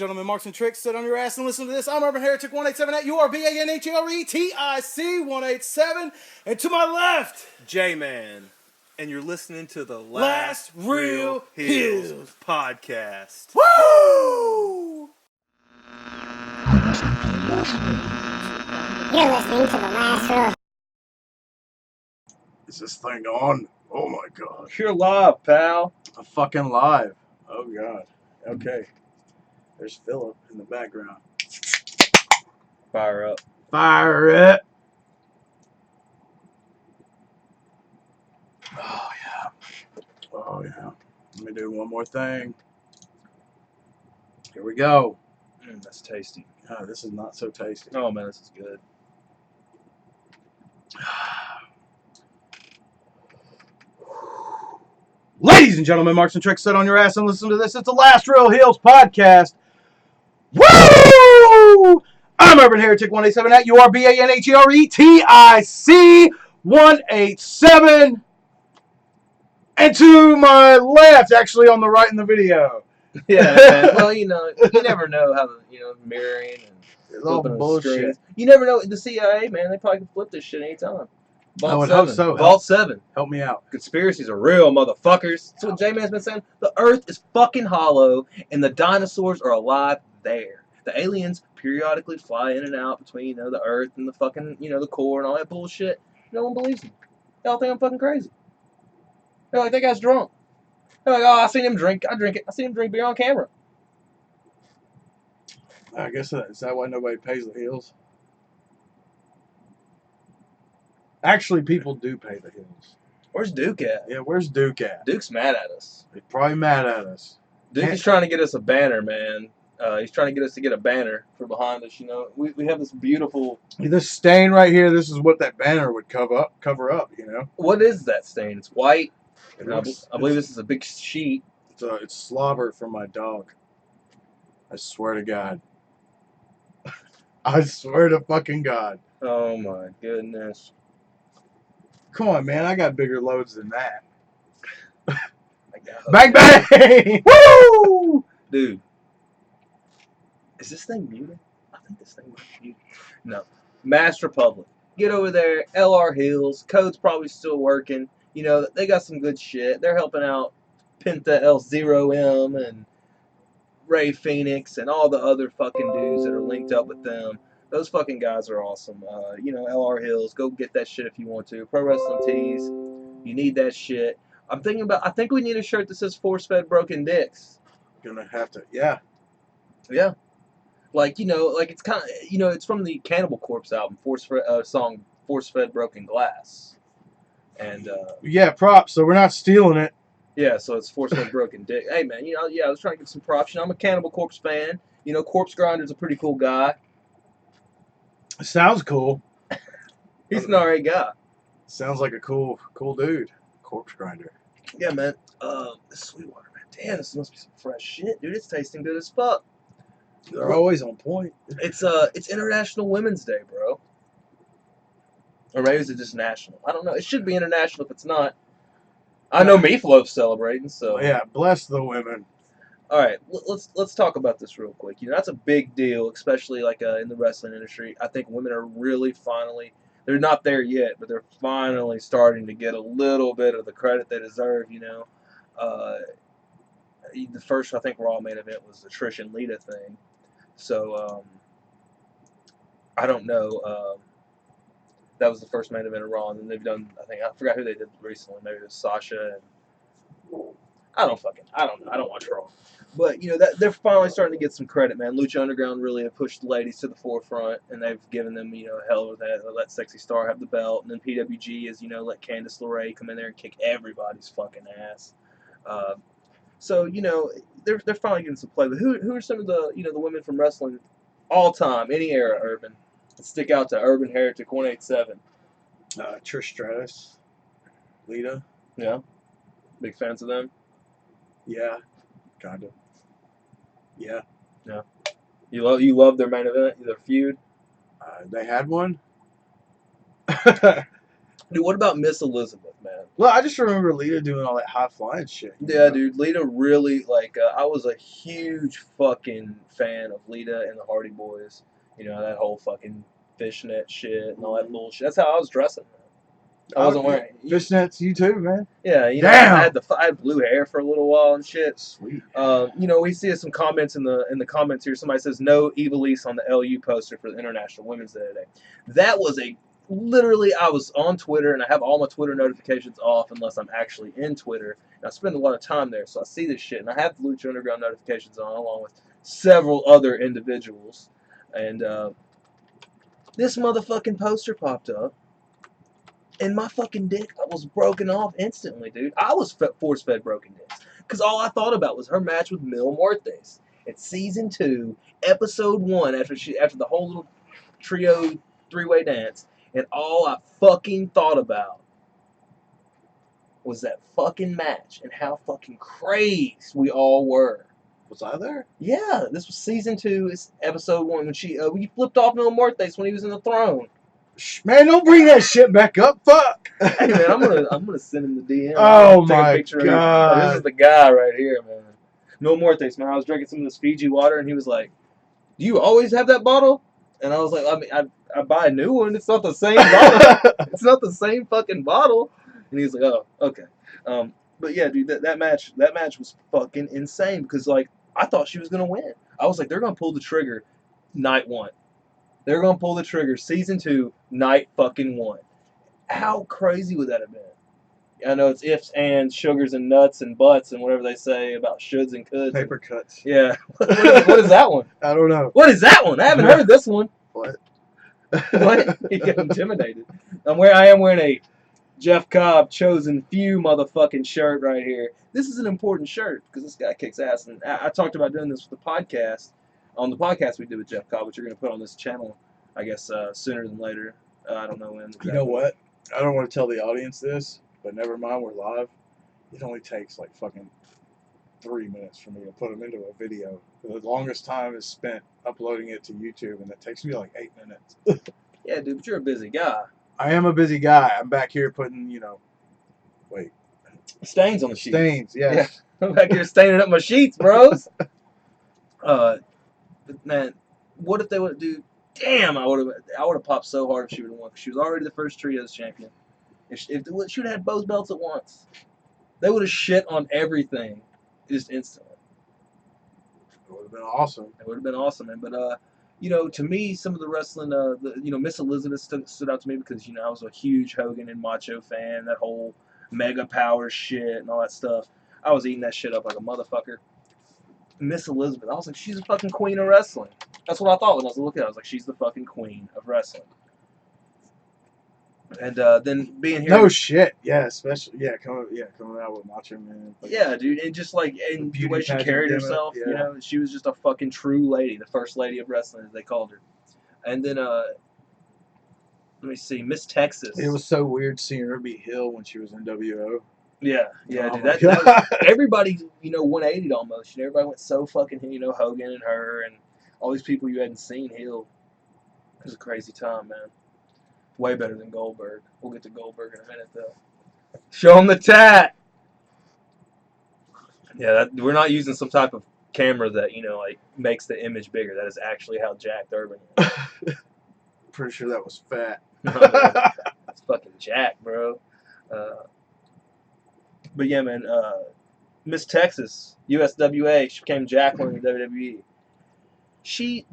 gentlemen, Marks and Tricks, sit on your ass and listen to this. I'm Urban Heretic 187 at URBANHERETIC 187. And to my left, J-Man. And you're listening to the Last Real Heels podcast. Woo! You're listening to the Last Real. Is this thing on? Oh my gosh. You're live, pal. I'm fucking live. Oh god. Okay. There's Philip in the background. Fire up. Fire it! Oh yeah. Oh yeah. Let me do one more thing. Here we go. That's tasty. Oh, this is not so tasty. Oh man, this is good. Ladies and gentlemen, Marks and Tricks, sit on your ass and listen to this. It's the Last Real Heels podcast. Woo! I'm Urban Heretic 187 at URBANHERETIC 187. And to my left, actually on the right in the video. Yeah, man. Well, you never know how the mirroring and It's all bullshit. screens. You never know. The CIA, man, they probably can flip this shit anytime. I would hope so. Vault 7. Help me out. Conspiracies are real, motherfuckers. That's what J-Man's been saying. The Earth is fucking hollow, and the dinosaurs are alive there. The aliens periodically fly in and out between, the Earth and the fucking, the core and all that bullshit. No one believes them. They all think I'm fucking crazy. They're like, that guy's drunk. They're like, oh, I seen him drink. I drink it. I seen him drink beer on camera. I guess is that why nobody pays the heels? Actually, people do pay the heels. Where's Duke at? Yeah, where's Duke at? Duke's mad at us. He's probably mad at us. Duke is trying to get us a banner, man. He's trying to get us to get a banner for behind us. We have this beautiful. This stain right here. This is what that banner would cover up. What is that stain? It's white. It And I looks- believe this is a big sheet. It's slobber from my dog. I swear to God. I swear to fucking God. Oh my goodness. Come on, man. I got bigger loads than that. I got Bang, bang! Woo! Dude. Is this thing muted? I think this thing might be muted. No. Mass Republic. Get over there. LR Hills. Code's probably still working. They got some good shit. They're helping out Penta L0M and Ray Phoenix and all the other fucking dudes that are linked up with them. Those fucking guys are awesome. LR Hills. Go get that shit if you want to. Pro Wrestling Tees. You need that shit. I think we need a shirt that says Force-Fed Broken Dicks. Gonna have to. Yeah. Yeah. It's kind of, it's from the Cannibal Corpse album, song Force-Fed Broken Glass. And, Yeah, props. So we're not stealing it. yeah, so it's Force-Fed Broken Dick. Hey, man, I was trying to give some props. I'm a Cannibal Corpse fan. Corpse Grinder's a pretty cool guy. Sounds cool. He's an alright guy. Sounds like a cool dude. Corpse grinder. Yeah, man. This Sweetwater, man. Damn, this must be some fresh shit, dude. It's tasting good as fuck. They're always on point. It's International Women's Day, bro. Or maybe is it just national? I don't know. It should be international if it's not. I know Meatloaf's celebrating, so. Yeah, bless the women. All right, let's talk about this real quick. That's a big deal, especially in the wrestling industry. I think women are really finally, they're not there yet, but they're finally starting to get a little bit of the credit they deserve. The first, I think, Raw main event was the Trish and Lita thing. So I don't know. That was the first main event of Raw, and then they've done. I forgot who they did recently. Maybe it was Sasha. And I don't know. I don't watch Raw. But, that they're finally starting to get some credit, man. Lucha Underground really have pushed the ladies to the forefront, and they've given them, hell with that. Let Sexy Star have the belt. And then PWG is, let Candice LeRae come in there and kick everybody's fucking ass. So, they're finally getting some play. But who are some of the, the women from wrestling all time, any era, Urban, that stick out to Urban Heretic 187? Trish Stratus. Lita. Yeah. Big fans of them? Yeah. Kind of. Yeah. Yeah. You love their main event, their feud? They had one. Dude, what about Miss Elizabeth, man? Well, I just remember Lita doing all that high flying shit. Yeah, dude, Lita really I was a huge fucking fan of Lita and the Hardy Boys. You know that whole fucking fishnet shit and all that bullshit. That's how I was dressing. I wasn't wearing fishnets. You too, man. Yeah, you know, Damn. I had blue hair for a little while and shit. Sweet. You know, we see some comments in the comments here. Somebody says no Evilise on the LU poster for the International Women's Day today. That was literally, I was on Twitter and I have all my Twitter notifications off unless I'm actually in Twitter. And I spend a lot of time there, so I see this shit and I have the Lucha Underground notifications on along with several other individuals. And this motherfucking poster popped up. And my fucking dick was broken off instantly, dude. I was force-fed broken dicks. Because all I thought about was her match with Mil Muertes. It's season 2, episode 1, after the whole little trio three-way dance. And all I fucking thought about was that fucking match and how fucking crazed we all were. Was I there? Yeah, this was season 2, it's episode 1, when we flipped off Mil Muertes when he was in the throne. Man, don't bring that shit back up. Fuck. Hey man, I'm gonna send him the DM. Oh Take a my picture god. Of you. This is the guy right here, man. No Muertes, man. I was drinking some of this Fiji water, and he was like, "Do you always have that bottle?" And I was like, I buy a new one. It's not the same bottle. It's not the same fucking bottle. And he's like, "Oh, okay." But yeah, dude, that match was fucking insane because I thought she was gonna win. I was like, they're gonna pull the trigger, night 1. They're going to pull the trigger, season 2, night fucking 1. How crazy would that have been? I know it's ifs, ands, sugars, and nuts, and butts, and whatever they say about shoulds and coulds. Paper cuts. Yeah. What is that one? I don't know. What is that one? I haven't heard this one. What? What? You get intimidated. I am wearing a Jeff Cobb Chosen Few motherfucking shirt right here. This is an important shirt because this guy kicks ass. And I talked about doing this with the podcast. On the podcast we did with Jeff Cobb, which you're going to put on this channel, I guess, sooner than later. I don't know when. Exactly. You know what? I don't want to tell the audience this, but never mind, we're live. It only takes like fucking 3 minutes for me to put them into a video. The longest time is spent uploading it to YouTube, and it takes me like 8 minutes. Yeah, dude, but you're a busy guy. I am a busy guy. I'm back here putting, wait. Stains on the sheets. Stains, yes. Yeah. I'm back here staining up my sheets, bros. But man, what if they would do? Damn, I would have popped so hard if she would have won. She was already the first trios champion. If she would have had both belts at once, they would have shit on everything, just instantly. It would have been awesome. It would have been awesome, man. But to me, some of the wrestling, Miss Elizabeth stood out to me because I was a huge Hogan and Macho fan. That whole Mega Power shit and all that stuff. I was eating that shit up like a motherfucker. Miss Elizabeth, I was like, she's a fucking queen of wrestling. That's what I thought when I was looking at it. I was like, she's the fucking queen of wrestling. And then being here. No shit. Yeah, especially coming out with Macho Man. Yeah, dude, and just and the way she carried herself, yeah. She was just a fucking true lady, the first lady of wrestling, as they called her. And then let me see, Miss Texas. It was so weird seeing her beat Hill when she was in WO. Yeah, Oh dude. That was, everybody, 180'd almost. Everybody went so fucking, Hogan and her and all these people you hadn't seen Hill. It was a crazy time, man. Way better than Goldberg. We'll get to Goldberg in a minute, though. Show him the tat. Yeah, we're not using some type of camera that makes the image bigger. That is actually how jacked Urban is. Pretty sure that was fat. It's fucking jacked, bro. But yeah, man, Miss Texas, USWA, she became Jacqueline in the WWE. She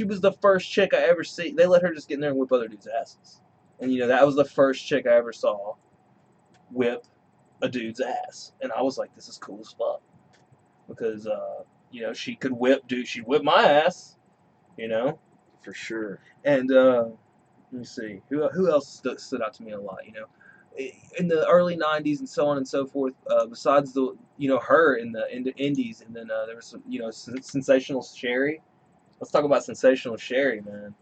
was the first chick I ever see. They let her just get in there and whip other dudes' asses. And, that was the first chick I ever saw whip a dude's ass. And I was like, this is cool as fuck. Because, she could she'd whip my ass, For sure. And, let me see, who else stood out to me a lot, in the early 90s and so on and so forth, besides her in the indies, and then there was some, Sensational Sherry. Let's talk about Sensational Sherry, man.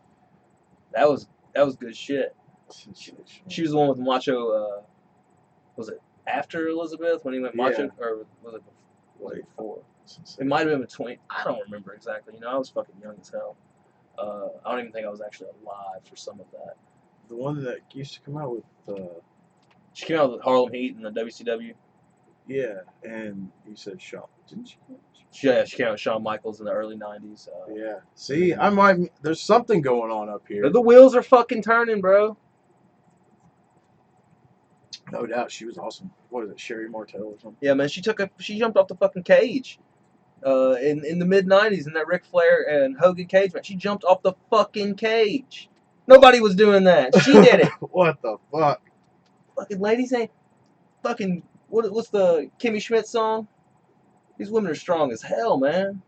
That was good shit. She was the one with Macho, was it after Elizabeth when he went Macho, or was it before? It might have been between. I don't remember exactly. I was fucking young as hell. I don't even think I was actually alive for some of that. The one that used to come out with She came out with Harlem Heat in the WCW. Yeah, and you said Shawn, didn't you? She came out with Shawn Michaels in the early 90s. Yeah. See, I might. There's something going on up here. The wheels are fucking turning, bro. No doubt, she was awesome. What is it, Sherry Martel or something? Yeah, man, she jumped off the fucking cage. In the mid 90s in that Ric Flair and Hogan cage match. She jumped off the fucking cage. Nobody was doing that. She did it. What the fuck? Fucking ladies ain't fucking what's the Kimmy Schmidt song? These women are strong as hell, man.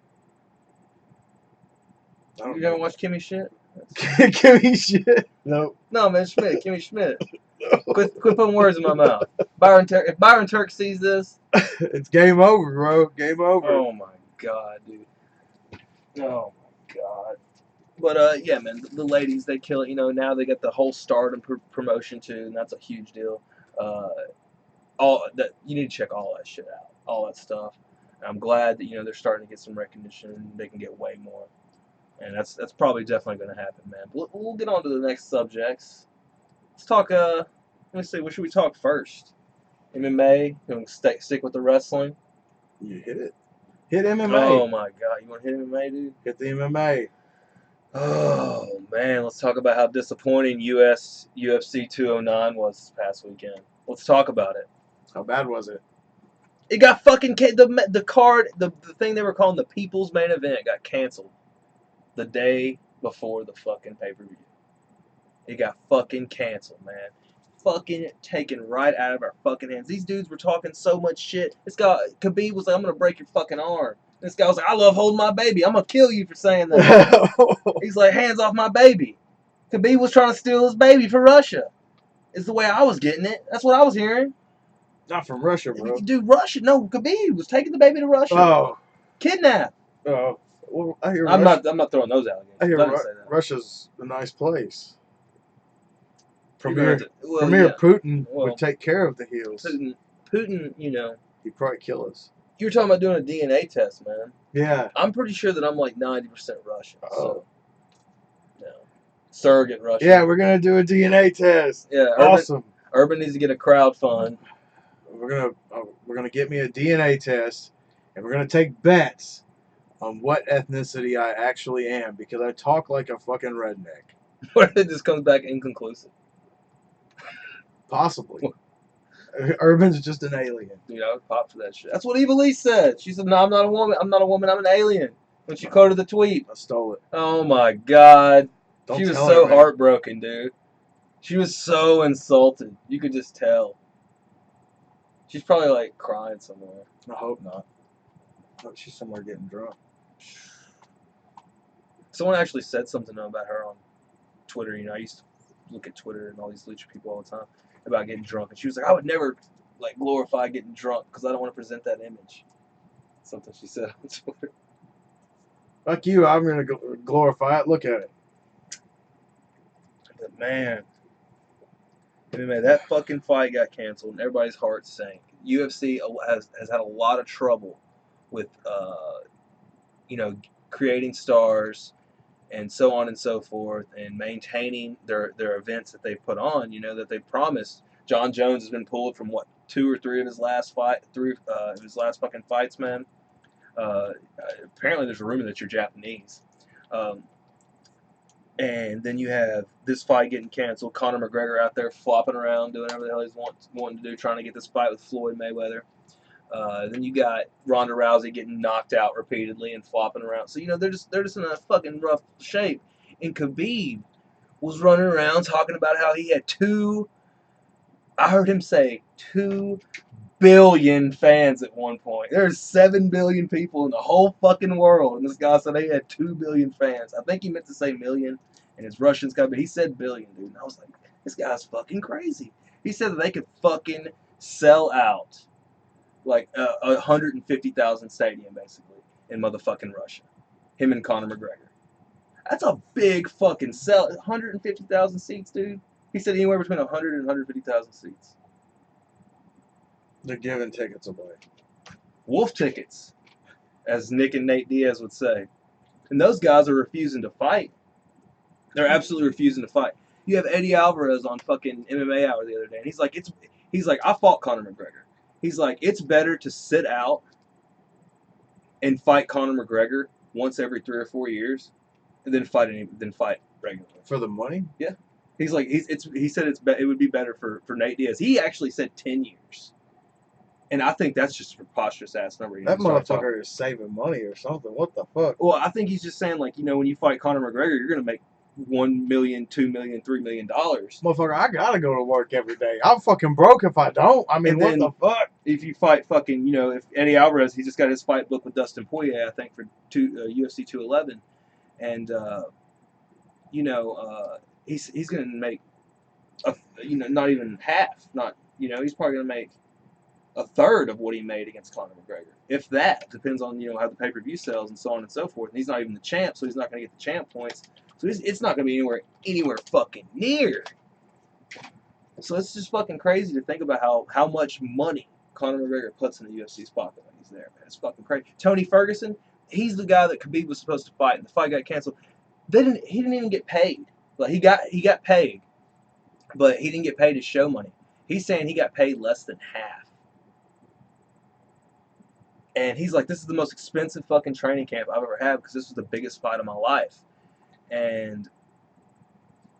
You never watched Kimmy Schmidt? Kimmy shit. No. No, man, Schmidt, Kimmy Schmidt. Quit putting words in my mouth. If Byron Turk sees this, It's game over, bro. Game over. oh my god, dude. Oh my god. But yeah, man, the ladies, they kill it. You know, now they get the whole Stardom promotion too, and that's a huge deal. All that you need to check all that shit out, all that stuff. And I'm glad that they're starting to get some recognition. And they can get way more, and that's probably definitely going to happen, man. But we'll get on to the next subjects. Let's talk. Let me see. What should we talk first? MMA. You want to stick with the wrestling? You hit it. Hit MMA. Oh my god, you want to hit MMA, dude? Hit the MMA. Oh man, let's talk about how disappointing UFC 209 was this past weekend. Let's talk about it. How bad was it? It got fucking the card, the thing they were calling the People's Main Event got canceled the day before the fucking pay-per-view. It got fucking canceled, man. Fucking taken right out of our fucking hands. These dudes were talking so much shit. This guy Khabib was like, "I'm gonna break your fucking arm." This guy was like, "I love holding my baby. I'm gonna kill you for saying that." He's like, "Hands off my baby." Khabib was trying to steal his baby for Russia. Is the way I was getting it. That's what I was hearing. Not from Russia, bro. Dude, Russia. No, Khabib was taking the baby to Russia. Oh. Kidnapped. Oh. Well, I hear I'm not throwing those allegations. I hear I didn't say that. Russia's a nice place. Premier Putin would take care of the heels. Putin, He'd probably kill us. you were talking about doing a DNA test, man. Yeah. I'm pretty sure that I'm like 90% Russian. Oh. So, no. Surrogate Russian. Yeah, we're gonna do a DNA test. Yeah, Awesome. Urban needs to get a crowd fund. We're gonna get me a DNA test, and we're gonna take bets on what ethnicity I actually am because I talk like a fucking redneck. What if it just comes back inconclusive? Possibly. Urban's just an alien. Dude, I would pop for that shit. That's what Eva Lee said. She said, "No, I'm not a woman. I'm not a woman. I'm an alien." When she quoted the tweet. I stole it. Oh my god. Don't She was tell so her, man. heartbroken, dude. She was so insulted. You could just tell. She's probably like crying somewhere. I hope not. I hope she's somewhere getting drunk. Someone actually said something about her on Twitter. I used to look at Twitter and all these lucha people all the time about getting drunk, and she was like, "I would never like glorify getting drunk because I don't want to present that image." Something she said on Twitter. Fuck you, I'm gonna glorify it. Look at it. But man, that fucking fight got canceled and everybody's heart sank. UFC has had a lot of trouble with creating stars and so on and so forth, and maintaining their events that they put on, that they promised. John Jones has been pulled from 2 or 3 of his last fucking fights, man. Apparently there's a rumor that you're Japanese. And then you have this fight getting canceled. Conor McGregor out there flopping around, doing whatever the hell he's wanting to do, trying to get this fight with Floyd Mayweather. Then you got Ronda Rousey getting knocked out repeatedly and flopping around. So they're just in a fucking rough shape. And Khabib was running around talking about how he had I heard him say 2 billion fans at one point. There's 7 billion people in the whole fucking world, and this guy said he had 2 billion fans. I think he meant to say million, and his Russian's got, but he said billion, dude. And I was like, this guy's fucking crazy. He said that they could fucking sell out like 150,000 stadium basically in motherfucking Russia. Him and Conor McGregor. That's a big fucking sell. 150,000 seats, dude. He said anywhere between 100 and 150,000 seats. They're giving tickets away. Wolf tickets, as Nick and Nate Diaz would say. And those guys are refusing to fight. They're absolutely refusing to fight. You have Eddie Alvarez on fucking MMA Hour the other day, and he's like, He's like, I fought Conor McGregor. He's like, it's better to sit out and fight Conor McGregor once every 3 or 4 years than fight regularly. For the money? Yeah. He said it would be better for Nate Diaz. He actually said 10 years. And I think that's just a preposterous ass number. That motherfucker is saving money or something. What the fuck? Well, I think he's just saying, like, when you fight Conor McGregor, you're going to make $1 million, $2 million, $3 million. Motherfucker, I gotta go to work every day. I'm fucking broke if I don't. I mean, what the fuck? If you fight fucking, if Eddie Alvarez, he just got his fight book with Dustin Poirier, I think, for UFC 211. And, he's going to make, not even half. He's probably going to make a third of what he made against Conor McGregor. If that. Depends on, how the pay-per-view sells and so on and so forth. And he's not even the champ, so he's not going to get the champ points. So it's not going to be anywhere fucking near. So it's just fucking crazy to think about how much money Conor McGregor puts in the UFC's pocket when he's there, man. It's fucking crazy. Tony Ferguson, he's the guy that Khabib was supposed to fight, and the fight got canceled. He didn't even get paid. Like, he got paid, but he didn't get paid his show money. He's saying he got paid less than half. And he's like, this is the most expensive fucking training camp I've ever had because this was the biggest fight of my life. And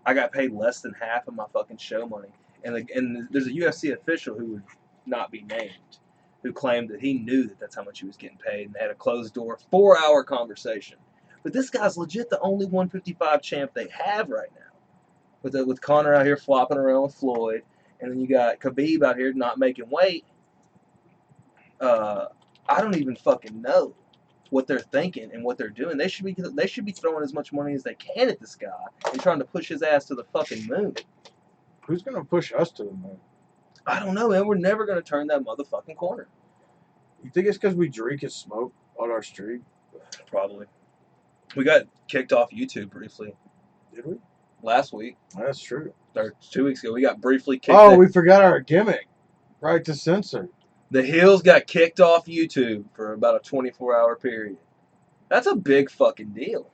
I got paid less than half of my fucking show money. And there's a UFC official who would not be named who claimed that he knew that that's how much he was getting paid. And they had a closed door 4-hour conversation. But this guy's legit the only 155 champ they have right now. With Conor out here flopping around with Floyd. And then you got Khabib out here not making weight. I don't even fucking know what they're thinking and what they're doing. They should be throwing as much money as they can at this guy and trying to push his ass to the fucking moon. Who's gonna push us to the moon? I don't know, man. We're never gonna turn that motherfucking corner. You think it's because we drink and smoke on our street? Probably. We got kicked off YouTube briefly. Did we? Last week. That's true. Or 2 weeks ago, we got briefly kicked. Oh, we forgot our gimmick. Right to censor. The Hills got kicked off YouTube for about a 24-hour period. That's a big fucking deal.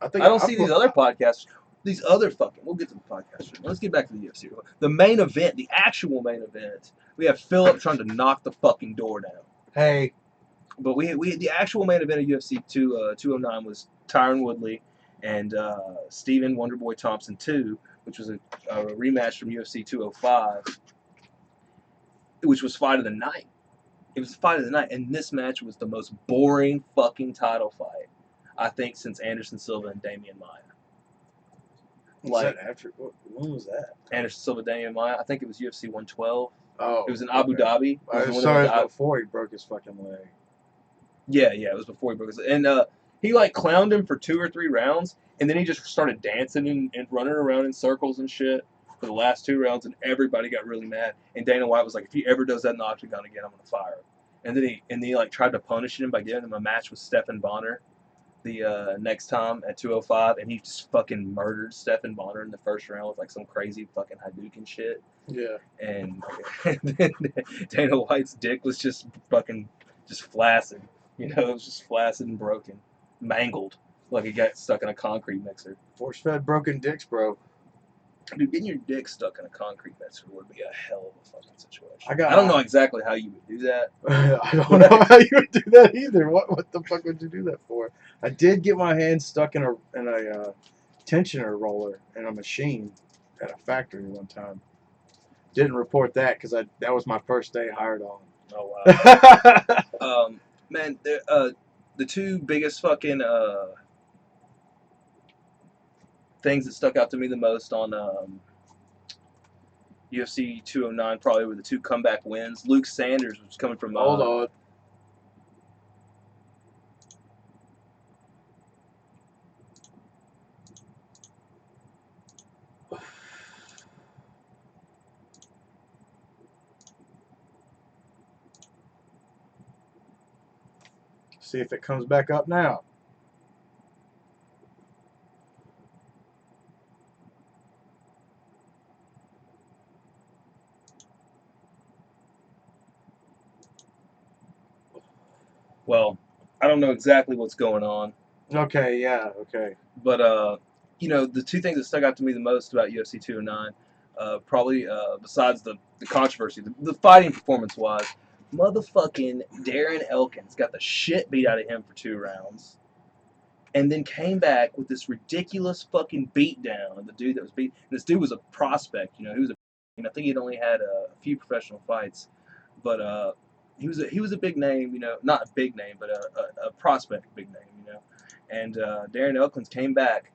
I don't see these other podcasts. These other fucking... We'll get to the podcast. Let's get back to the UFC. The main event, the actual main event, we have Philip trying to knock the fucking door down. Hey. But we the actual main event of UFC 209 was Tyron Woodley and Stephen Wonderboy Thompson 2, which was a rematch from UFC 205. Which was fight of the night. It was the fight of the night, and this match was the most boring fucking title fight, I think, since Anderson Silva and Damian Maia. When was that? Anderson Silva, Damian Maia. I think it was UFC 112. Oh. It was in Abu Dhabi. It was before he broke his fucking leg. Yeah, it was before he broke his leg. And he, clowned him for 2 or 3 rounds, and then he just started dancing and running around in circles and shit for the last 2 rounds, and everybody got really mad. And Dana White was like, if he ever does that in the octagon again, I'm going to fire him. And then he tried to punish him by giving him a match with Stephan Bonnar the next time at 205, and he just fucking murdered Stephan Bonnar in the first round with some crazy fucking Hadouken shit. Yeah. And then Dana White's dick was just flaccid. It was just flaccid and broken. Mangled. Like he got stuck in a concrete mixer. Force-fed broken dicks, bro. Dude, getting your dick stuck in a concrete mixer would be a hell of a fucking situation. I don't know exactly how you would do that. I don't know how you would do that either. What the fuck would you do that for? I did get my hand stuck in a tensioner roller in a machine at a factory one time. Didn't report that because that was my first day hired on. Oh wow. Man, the 2 biggest fucking things that stuck out to me the most on UFC 209 probably were the 2 comeback wins. Luke Sanders was coming from... Hold on. See if it comes back up now. Well, I don't know exactly what's going on. Okay, yeah, okay. But, the 2 things that stuck out to me the most about UFC 209, Probably besides the controversy, the fighting performance wise, motherfucking Darren Elkins got the shit beat out of him for 2 rounds, and then came back with this ridiculous fucking beatdown of the dude that was beat. And this dude was a prospect, you know. He was I think he'd only had a few professional fights, but he was a big name, you know, not a big name, but a prospect big name, you know. And Darren Elkins came back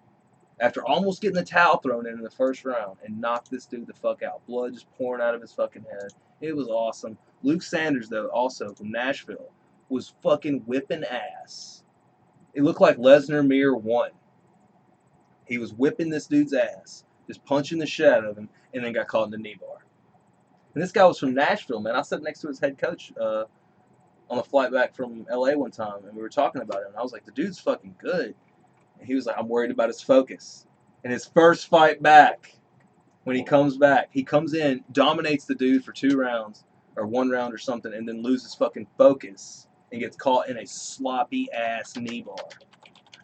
after almost getting the towel thrown in the first round and knocked this dude the fuck out. Blood just pouring out of his fucking head. It was awesome. Luke Sanders, though, also from Nashville, was fucking whipping ass. It looked like Lesnar Mir won. He was whipping this dude's ass, just punching the shit out of him, and then got caught in the knee bar. And this guy was from Nashville, man. I sat next to his head coach on the flight back from LA one time, and we were talking about him. And I was like, the dude's fucking good. And he was like, I'm worried about his focus. And his first fight back, when he comes back, he comes in, dominates the dude for 2 rounds, or 1 round or something, and then loses fucking focus and gets caught in a sloppy-ass knee bar.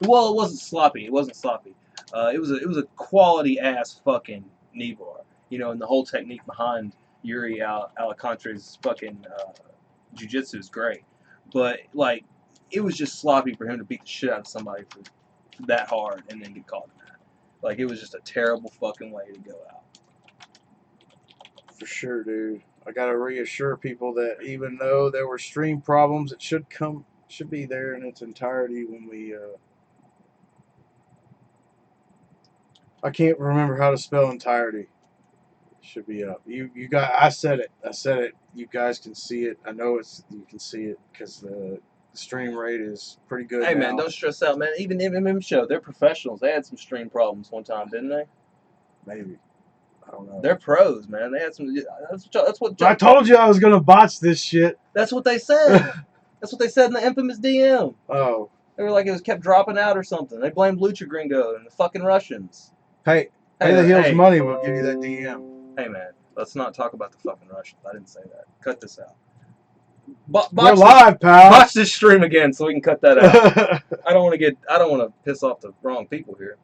Well, it wasn't sloppy. It wasn't sloppy. It was a quality-ass fucking knee bar. You know, and the whole technique behind Yuri Alcantara's fucking jiu-jitsu is great. But, like, it was just sloppy for him to beat the shit out of somebody for that hard and then get caught in that. Like, it was just a terrible fucking way to go out. For sure, dude. I gotta reassure people that even though there were stream problems, it should be there in its entirety when we. I can't remember how to spell entirety. Should be up. You got. I said it. You guys can see it. I know you can see it because the stream rate is pretty good. Hey, now. man, don't stress out, man. Even MMA show, they're professionals. They had some stream problems one time, didn't they? Maybe. I don't know. They're pros, man. They had some. That's what. I told you I was gonna botch this shit. That's what they said. That's what they said in the infamous DM. Oh. They were like it was kept dropping out or something. They blamed Lucha Gringo and the fucking Russians. Pay the heels money. We'll give you that DM. Hey, man, let's not talk about the fucking Russians. I didn't say that. Cut this out. We're live, pal. Watch this stream again so we can cut that out. I don't want to piss off the wrong people here.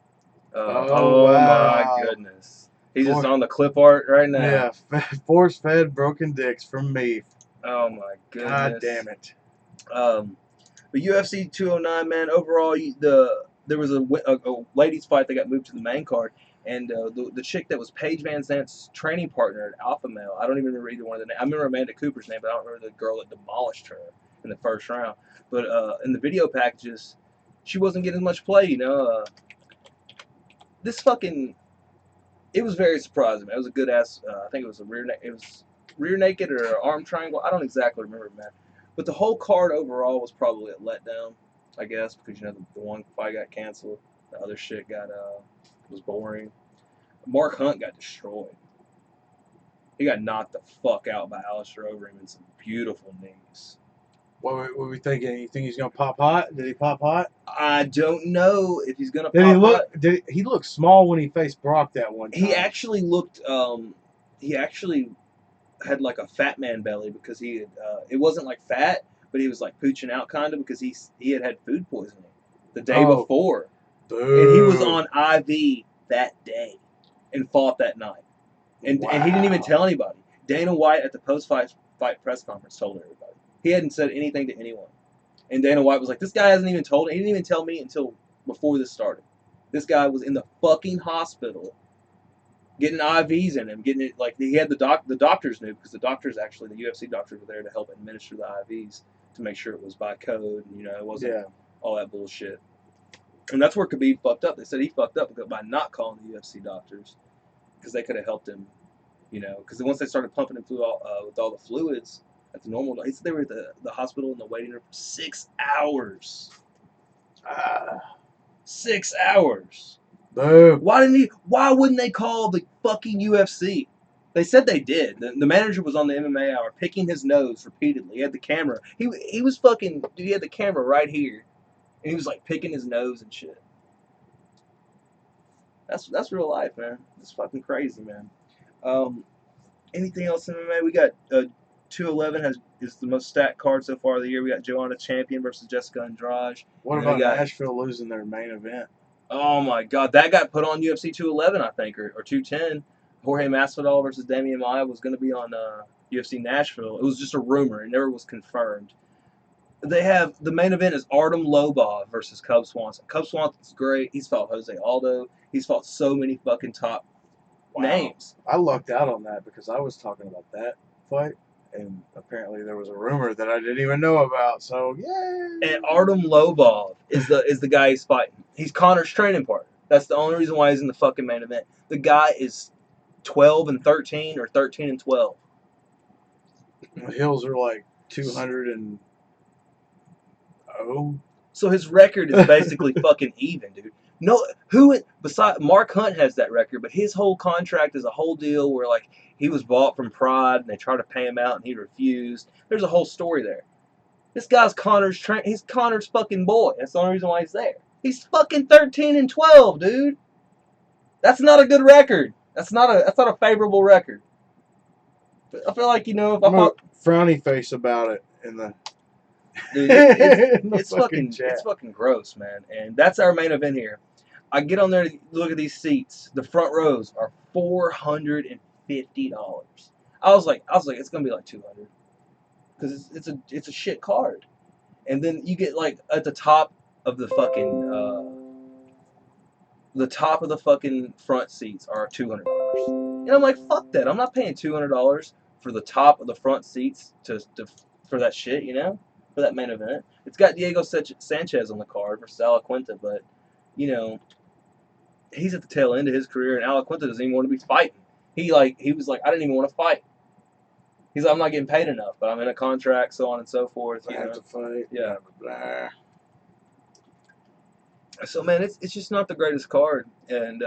Oh, wow. My goodness. He's just on the clip art right now. Yeah, force-fed broken dicks from me. Oh my goodness. God damn it. But UFC 209, man. Overall, there was a ladies fight that got moved to the main card, and the chick that was Paige Van Zant's training partner at Alpha Male. I don't even remember either one of the names. I remember Amanda Cooper's name, but I don't remember the girl that demolished her in the first round. But in the video packages, she wasn't getting much play. You know, it was very surprising. Man. It was a good ass. I think it was rear naked or arm triangle. I don't exactly remember, man. But the whole card overall was probably a letdown, I guess, because you know the one fight got canceled, the other shit was boring. Mark Hunt got destroyed. He got knocked the fuck out by Alistair Overeem in some beautiful knees. What were we thinking? You think he's gonna pop hot? Did he pop hot? I don't know if he's gonna pop hot. He looked small when he faced Brock that one time? He actually looked. He actually had like a fat man belly because he had. It wasn't like fat, but he was like pooching out kind of because he had food poisoning the day before, and he was on IV that day and fought that night, and he didn't even tell anybody. Dana White at the post-fight press conference told everybody. He hadn't said anything to anyone. And Dana White was like, this guy hasn't even told me. He didn't even tell me until before this started. This guy was in the fucking hospital getting IVs in him, getting it like he had the doctors knew because the UFC doctors were there to help administer the IVs to make sure it was by code and, you know, it wasn't all that bullshit. And that's where Khabib fucked up. They said he fucked up by not calling the UFC doctors because they could have helped him, you know, because once they started pumping him with all the fluids, at the normal, he said they were at the hospital in the waiting room for 6 hours. 6 hours. Boom. Why wouldn't they call the fucking UFC? They said they did. The manager was on the MMA Hour picking his nose repeatedly. He had the camera. He was fucking. Dude, he had the camera right here, and he was like picking his nose and shit. That's real life, man. It's fucking crazy, man. Anything else in MMA? We got 211 is the most stacked card so far of the year. We got Joanna Champion versus Jessica Andrade. What about Nashville losing their main event? Oh my God, that got put on UFC 211, I think, or 210. Jorge Masvidal versus Damian Maia was going to be on UFC Nashville. It was just a rumor. It never was confirmed. They have the main event is Artem Lobov versus Cub Swanson. Cub Swanson's great. He's fought Jose Aldo. He's fought so many fucking top names. I lucked out on that because I was talking about that fight, and apparently there was a rumor that I didn't even know about. So yay! And Artem Lobov is the guy he's fighting. He's Connor's training partner. That's the only reason why he's in the fucking main event. The guy is 12-13 or 13-12. The Hills are like 200-0. So his record is basically fucking even, dude. No, besides Mark Hunt has that record, but his whole contract is a whole deal where like he was bought from Pride and they tried to pay him out and he refused. There's a whole story there. This guy's he's Connor's fucking boy. That's the only reason why he's there. He's fucking 13-12, dude. That's not a good record. That's not a favorable record. I feel like, if I fought, frowny face about it in the dude, it's fucking gross, man. And that's our main event here. I get on there to look at these seats. The front rows are $450. I was like, it's gonna be like $200 because it's a shit card. And then you get like at the top of the fucking front seats are $200. And I'm like, fuck that. I'm not paying $200 for the top of the front seats for that shit, for that main event. It's got Diego Sanchez on the card versus Alaquinta, but, he's at the tail end of his career, and Alaquinta doesn't even want to be fighting. He was like, I didn't even want to fight. He's like, I'm not getting paid enough, but I'm in a contract, so on and so forth. I have to fight. Yeah. Blah, blah. So, man, it's just not the greatest card, and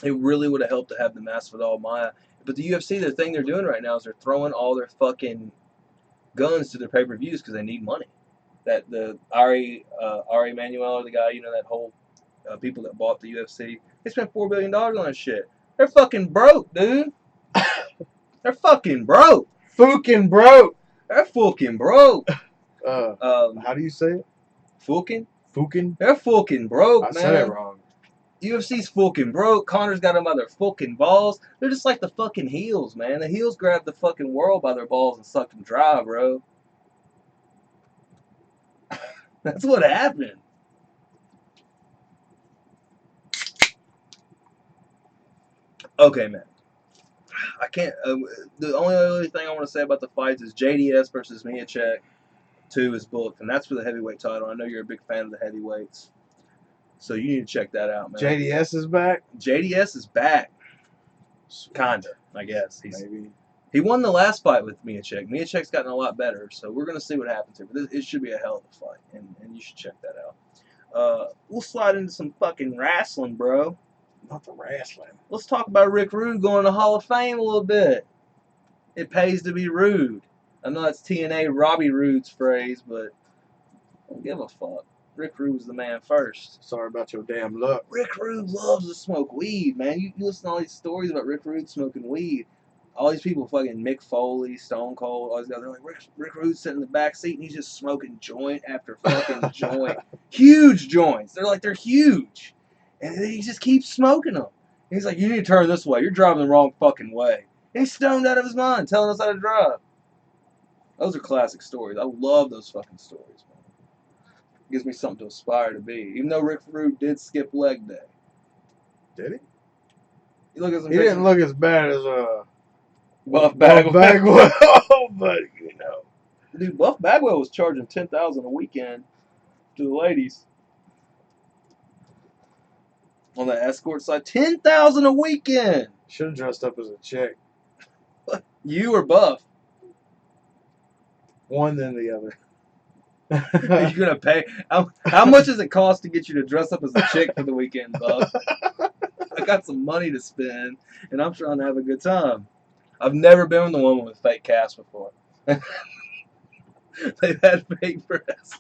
it really would have helped to have the Masvidal Maia. But the UFC, the thing they're doing right now is they're throwing all their fucking guns to their pay-per-views because they need money. That the Ari Emanuel, the guy, that whole people that bought the UFC, they spent $4 billion on this shit. They're fucking broke, dude. They're fucking broke. Fucking broke. They're fucking broke. How do you say it? Fucking? Fucking? They're fucking broke, man. I said it wrong. UFC's fucking broke. Connor's got them by their fucking balls. They're just like the fucking heels, man. The heels grabbed the fucking world by their balls and sucked them dry, bro. That's what happened. Okay, man. I can't. The only other thing I want to say about the fights is JDS versus Miocic 2 is booked, and that's for the heavyweight title. I know you're a big fan of the heavyweights, so you need to check that out, man. JDS is back? JDS is back. Kinda, I guess. Maybe. He won the last fight with Miocic. Miocic's gotten a lot better, so we're going to see what happens here. But it should be a hell of a fight, and you should check that out. We'll slide into some fucking wrestling, bro. Not the wrestling. Let's talk about Rick Rude going to Hall of Fame a little bit. It pays to be rude. I know that's TNA Robbie Roode's phrase, but I don't give a fuck. Rick Rude was the man first. Sorry about your damn luck. Rick Rude loves to smoke weed, man. You listen to all these stories about Rick Rude smoking weed. All these people, fucking Mick Foley, Stone Cold, all these guys, they're like, Rick Rude's sitting in the back seat and he's just smoking joint after fucking joint. Huge joints. They're huge. And he just keeps smoking them. And he's like, you need to turn this way. You're driving the wrong fucking way. And he's stoned out of his mind telling us how to drive. Those are classic stories. I love those fucking stories, man. It gives me something to aspire to be. Even though Rick Rude did skip leg day. Did he? You look at some He pictures. didn't look as bad as Buff Bagwell. but Dude, Buff Bagwell was charging $10,000 a weekend to the ladies on the escort side. $10,000 a weekend. Should have dressed up as a chick. You or Buff? One then the other. Are you gonna pay? How much does it cost to get you to dress up as a chick for the weekend, Buff? I got some money to spend, and I'm trying to have a good time. I've never been with a woman with fake calves before. They've had fake breasts.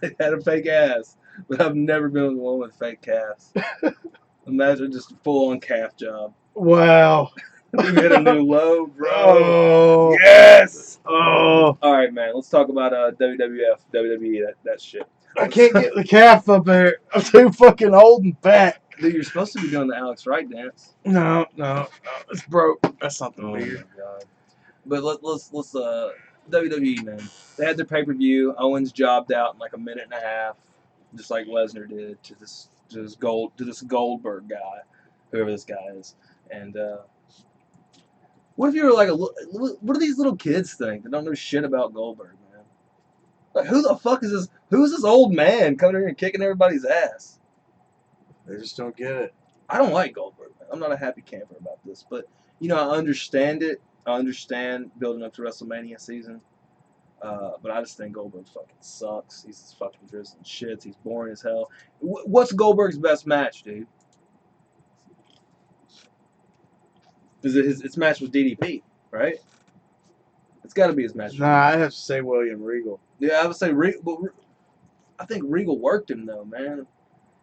They've had a fake ass. But I've never been with a woman with fake calves. Imagine just a full-on calf job. Wow. We hit a new low, bro. Oh. Yes! Oh. All right, man. Let's talk about WWF, WWE, that shit. I can't get the calf up there. I'm too fucking old and fat. Dude, you're supposed to be doing the Alex Wright dance. No, it's broke. That's something Oh weird. my god. But let's WWE, man. They had their pay-per-view. Owens jobbed out in like a minute and a half, just like Lesnar did to this Goldberg guy, whoever this guy is. And what if you were like what do these little kids think that don't know shit about Goldberg, man? Like, who the fuck is this? Who's this old man coming here and kicking everybody's ass? They just don't get it. I don't like Goldberg, man. I'm not a happy camper about this, but I understand it. I understand building up to WrestleMania season, but I just think Goldberg fucking sucks. He's fucking drizzling shits. He's boring as hell. What's Goldberg's best match, dude? Is it his match with DDP, right? It's got to be his match. Nah, I have to say William Regal. Yeah, I would say I think Regal worked him though, man.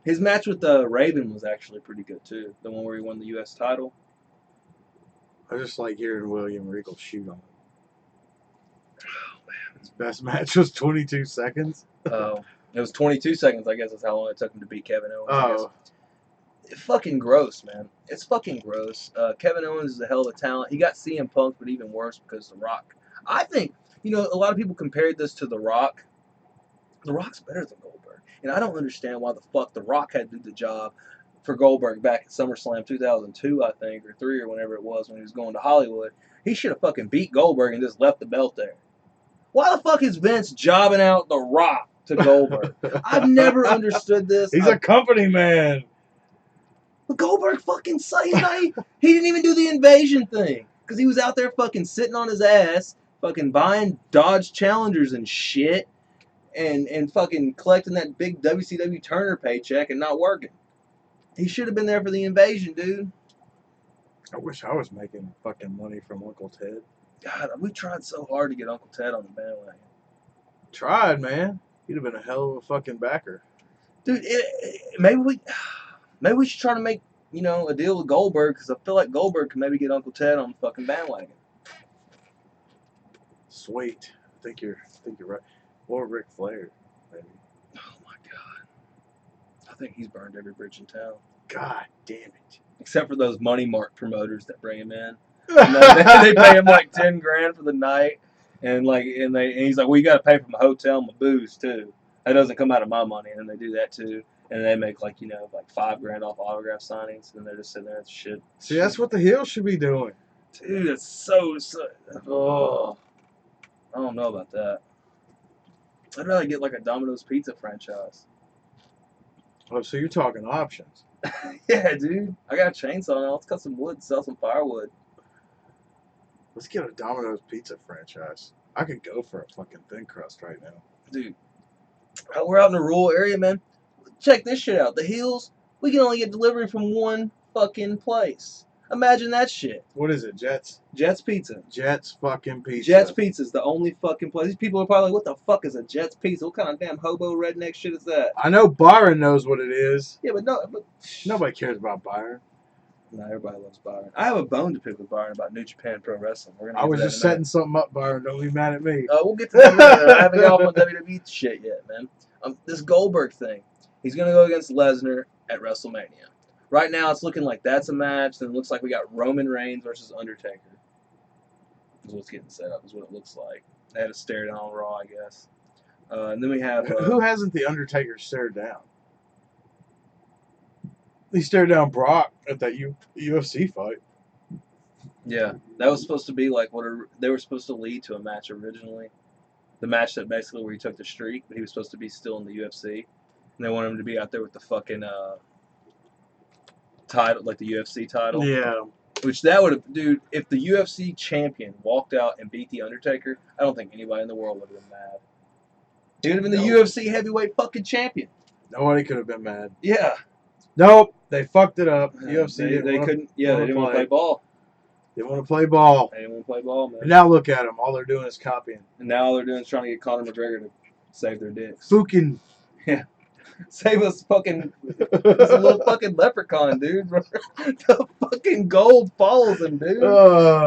His match with Raven was actually pretty good too. The one where he won the U.S. title. I just like hearing William Regal shoot on him. Oh man, his best match was 22 seconds. Oh, it was 22 seconds. I guess that's how long it took him to beat Kevin Owens. Oh, It's fucking gross, man. It's fucking gross. Kevin Owens is a hell of a talent. He got CM Punk, but even worse because The Rock. I think a lot of people compared this to The Rock. The Rock's better than Goldberg, and I don't understand why the fuck The Rock had to do the job for Goldberg back at SummerSlam 2002, I think, or 3, or whenever it was when he was going to Hollywood. He should have fucking beat Goldberg and just left the belt there. Why the fuck is Vince jobbing out The Rock to Goldberg? I've never understood this. He's a company man. But Goldberg fucking sucked. He didn't even do the invasion thing because he was out there fucking sitting on his ass, fucking buying Dodge Challengers and shit, and fucking collecting that big WCW Turner paycheck and not working. He should have been there for the invasion, dude. I wish I was making fucking money from Uncle Ted. God, we tried so hard to get Uncle Ted on the bandwagon. Tried, man. He'd have been a hell of a fucking backer. Dude, maybe we should try to make a deal with Goldberg because I feel like Goldberg can maybe get Uncle Ted on the fucking bandwagon. Sweet. I think you're right. Or Ric Flair, maybe. Oh my god. I think he's burned every bridge in town. God damn it. Except for those Money Mark promoters that bring him in. And they pay him like $10,000 for the night, and he's like, well, you got to pay for my hotel, and my booze too. That doesn't come out of my money, and they do that too. And they make like $5,000 off autograph signings, and they're just sitting there and shit. See, that's what the heels should be doing. Dude, it's so. Oh, I don't know about that. I'd rather get like a Domino's Pizza franchise. Oh, so you're talking options. Yeah, dude. I got a chainsaw now. Let's cut some wood, sell some firewood. Let's get a Domino's Pizza franchise. I could go for a fucking thin crust right now. Dude, we're out in a rural area, man. Check this shit out. The Hills, we can only get delivery from one fucking place. Imagine that shit. What is it, Jets? Jets Pizza. Jets fucking Pizza. Jets Pizza is the only fucking place. These people are probably like, what the fuck is a Jets Pizza? What kind of damn hobo redneck shit is that? I know Byron knows what it is. Yeah, but Nobody cares about Byron. no, everybody loves Byron. I have a bone to pick with Byron about New Japan Pro Wrestling. I was just setting something up, Byron. Don't be mad at me. We'll get to that later. I haven't got off on WWE shit yet, man. This Goldberg thing. He's going to go against Lesnar at WrestleMania. Right now, it's looking like that's a match. Then it looks like we got Roman Reigns versus Undertaker. Is what's getting set up, is what it looks like. They had a stare down on Raw, I guess. And then we have... Who hasn't the Undertaker stared down? He stared down Brock at that UFC fight. Yeah, that was supposed to be like they were supposed to lead to a match originally. The match that basically where he took the streak, but he was supposed to be still in the UFC. And they wanted him to be out there with the fucking title, like the UFC title. Yeah. Which that would have, dude, if the UFC champion walked out and beat The Undertaker, I don't think anybody in the world would have been mad. He would have been the UFC heavyweight fucking champion. Nobody could have been mad. Yeah. Nope. They fucked it up. UFC they didn't want to play ball. They want to play ball. They didn't want to play ball, man. And now look at them. All they're doing is copying. And now all they're doing is trying to get Conor McGregor to save their dicks. Fucking. Yeah. Save us fucking... This little fucking leprechaun, dude. The fucking gold follows him, dude.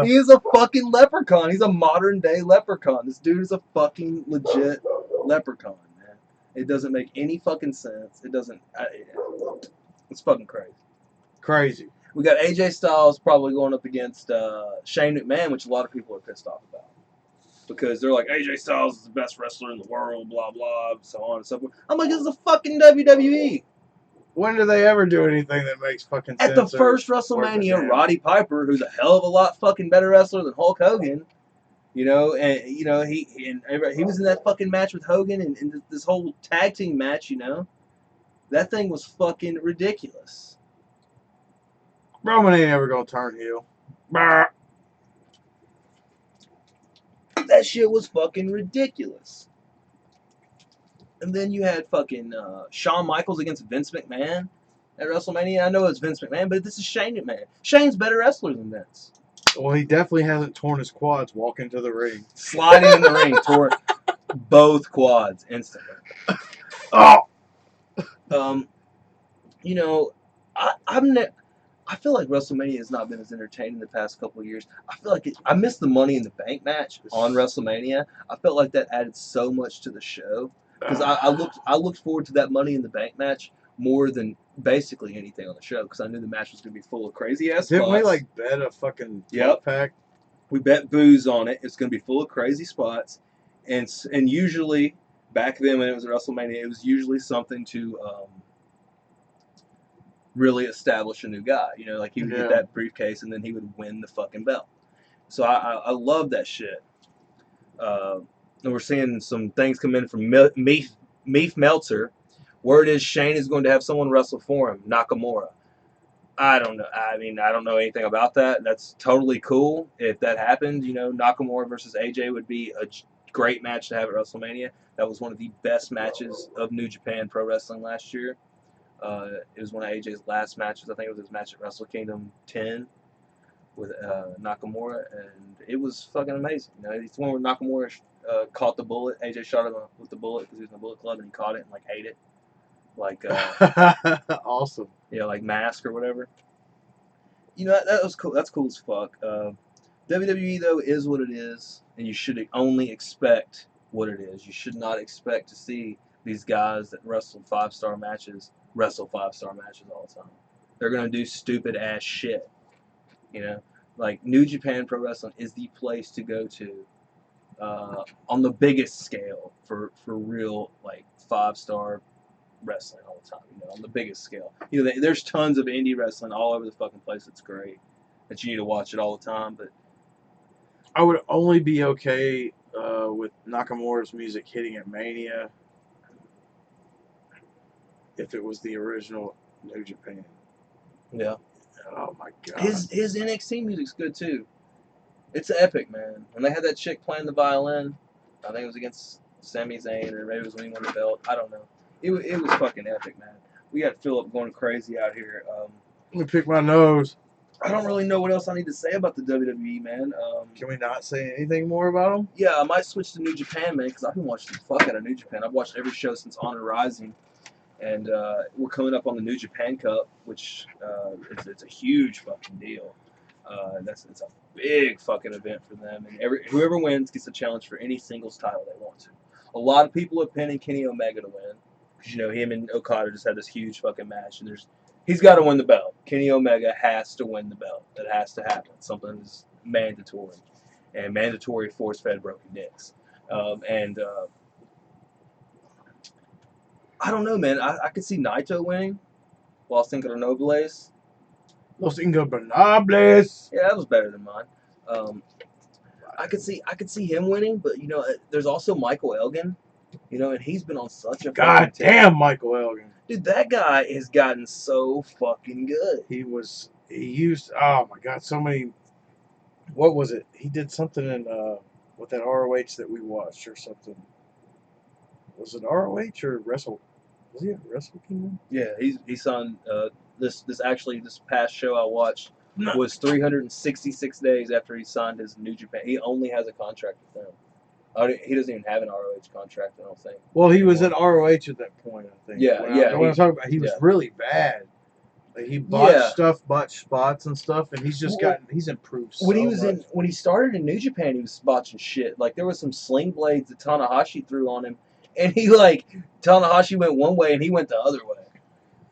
He is a fucking leprechaun. He's a modern day leprechaun. This dude is a fucking legit leprechaun, man. It doesn't make any fucking sense. It doesn't... It's fucking crazy. Crazy. We got AJ Styles probably going up against Shane McMahon, which a lot of people are pissed off about. Because they're like, AJ Styles is the best wrestler in the world, blah, blah, so on and so forth. I'm like, this is a fucking WWE. When do they ever do anything that makes fucking sense? At the first WrestleMania, Roddy Piper, who's a hell of a lot fucking better wrestler than Hulk Hogan, he was in that fucking match with Hogan and this whole tag team match, that thing was fucking ridiculous. Roman ain't ever gonna turn heel. Bah. That shit was fucking ridiculous. And then you had fucking Shawn Michaels against Vince McMahon at WrestleMania. I know it's Vince McMahon, but this is Shane McMahon. Shane's better wrestler than Vince. Well, he definitely hasn't torn his quads walking to the ring. Sliding in the ring, tore both quads instantly. Oh! I feel like WrestleMania has not been as entertaining the past couple of years. I feel like I missed the Money in the Bank match on WrestleMania. I felt like that added so much to the show because I looked forward to that Money in the Bank match more than basically anything on the show because I knew the match was going to be full of crazy ass spots. Didn't we bet a fucking pack? We bet booze on it. It's going to be full of crazy spots, and usually back then when it was WrestleMania, it was usually something to really establish a new guy. He would get that briefcase and then he would win the fucking belt. So I love that shit. And we're seeing some things come in from Meef Meltzer. Word is Shane is going to have someone wrestle for him, Nakamura. I don't know. I don't know anything about that. That's totally cool. If that happened, Nakamura versus AJ would be a great match to have at WrestleMania. That was one of the best matches of New Japan Pro Wrestling last year. It was one of AJ's last matches. I think it was his match at Wrestle Kingdom 10 with Nakamura, and it was fucking amazing. It's one where Nakamura caught the bullet. AJ shot him with the bullet because he was in the Bullet Club, and he caught it and ate it. Awesome. Yeah, like Mask or whatever. That was cool. That's cool as fuck. WWE though is what it is, and you should only expect what it is. You should not expect to see these guys that wrestle 5-star matches all the time. They're gonna do stupid ass shit. New Japan Pro Wrestling is the place to go to on the biggest scale for real 5-star wrestling all the time. On the biggest scale. There's tons of indie wrestling all over the fucking place. It's great that you need to watch it all the time. But I would only be okay with Nakamura's music hitting at Mania if it was the original New Japan. Yeah. Oh my god. His NXT music's good too. It's epic, man. When they had that chick playing the violin, I think it was against Sami Zayn, or maybe it was when he won the belt. I don't know. It was fucking epic, man. We got Philip going crazy out here. Let me pick my nose. I don't really know what else I need to say about the WWE, man. Can we not say anything more about them? Yeah, I might switch to New Japan, man, because I've been watching the fuck out of New Japan. I've watched every show since Honor Rising. And we're coming up on the New Japan Cup, which it's a huge fucking deal. It's a big fucking event for them, and whoever wins gets a challenge for any singles title they want to. A lot of people are pinning Kenny Omega to win, because him and Okada just had this huge fucking match, and he's got to win the belt. Kenny Omega has to win the belt. That has to happen. Something is mandatory, and mandatory force-fed broken dicks, I don't know, man. I could see Naito winning while Cinco de Nobles. Los Ingobernables. Yeah, that was better than mine. I could see him winning, but there's also Michael Elgin. And he's been on such a goddamn Michael Elgin. Dude, that guy has gotten so fucking good. He used oh my god, so many. What was it? He did something in with that ROH that we watched or something. Was it ROH or Wrestle? Was he at Wrestle Kingdom? Yeah, he's on this past show I watched was 366 days after he signed his New Japan. He only has a contract with them. He doesn't even have an ROH contract, I don't think. Well, he was at ROH at that point, I think. Yeah, When I'm talking about, he was really bad. He botched spots and stuff, and he's improved so much. When he started in New Japan, he was botching shit. There was some sling blades that Tanahashi threw on him, and Tanahashi went one way and he went the other way.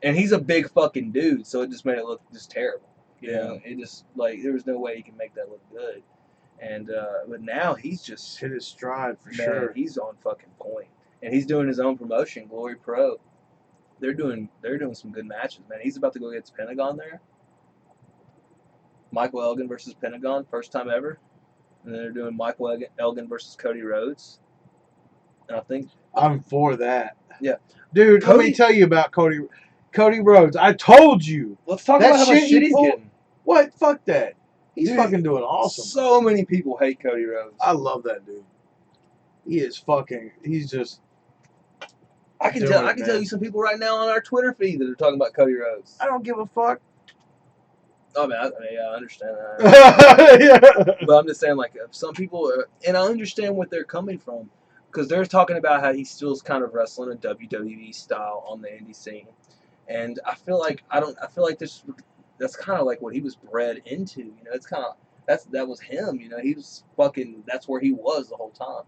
And he's a big fucking dude, so it just made it look just terrible. You Yeah. know, it just like there was no way he could make that look good. And but now he's just Hit his stride for man, sure. he's on fucking point, and he's doing his own promotion, Glory Pro. They're doing some good matches, man. He's about to go against Pentagon there. Michael Elgin versus Pentagon, first time ever. And then they're doing Michael Elgin versus Cody Rhodes. And I think I'm for that. Yeah. Dude, let me Cody- tell you about Cody Rhodes. I told you. let's talk That about how much shit shit he he's pulled- getting. What? Fuck that. He's Dude, fucking doing awesome. So many people hate Cody Rhodes. I love that dude. He is fucking. He's just. I can doing tell. it, I can man. tell you some people right now on our Twitter feed that are talking about Cody Rhodes. I don't give a fuck. Oh man, I understand that. Yeah. But I'm just saying, like, some people, and I understand what they're coming from, because they're talking about how he still's kind of wrestling a WWE style on the indie scene, and I feel like that's kind of like what he was bred into. You know, it's kind of that was him. You know, he was fucking. That's where he was the whole time.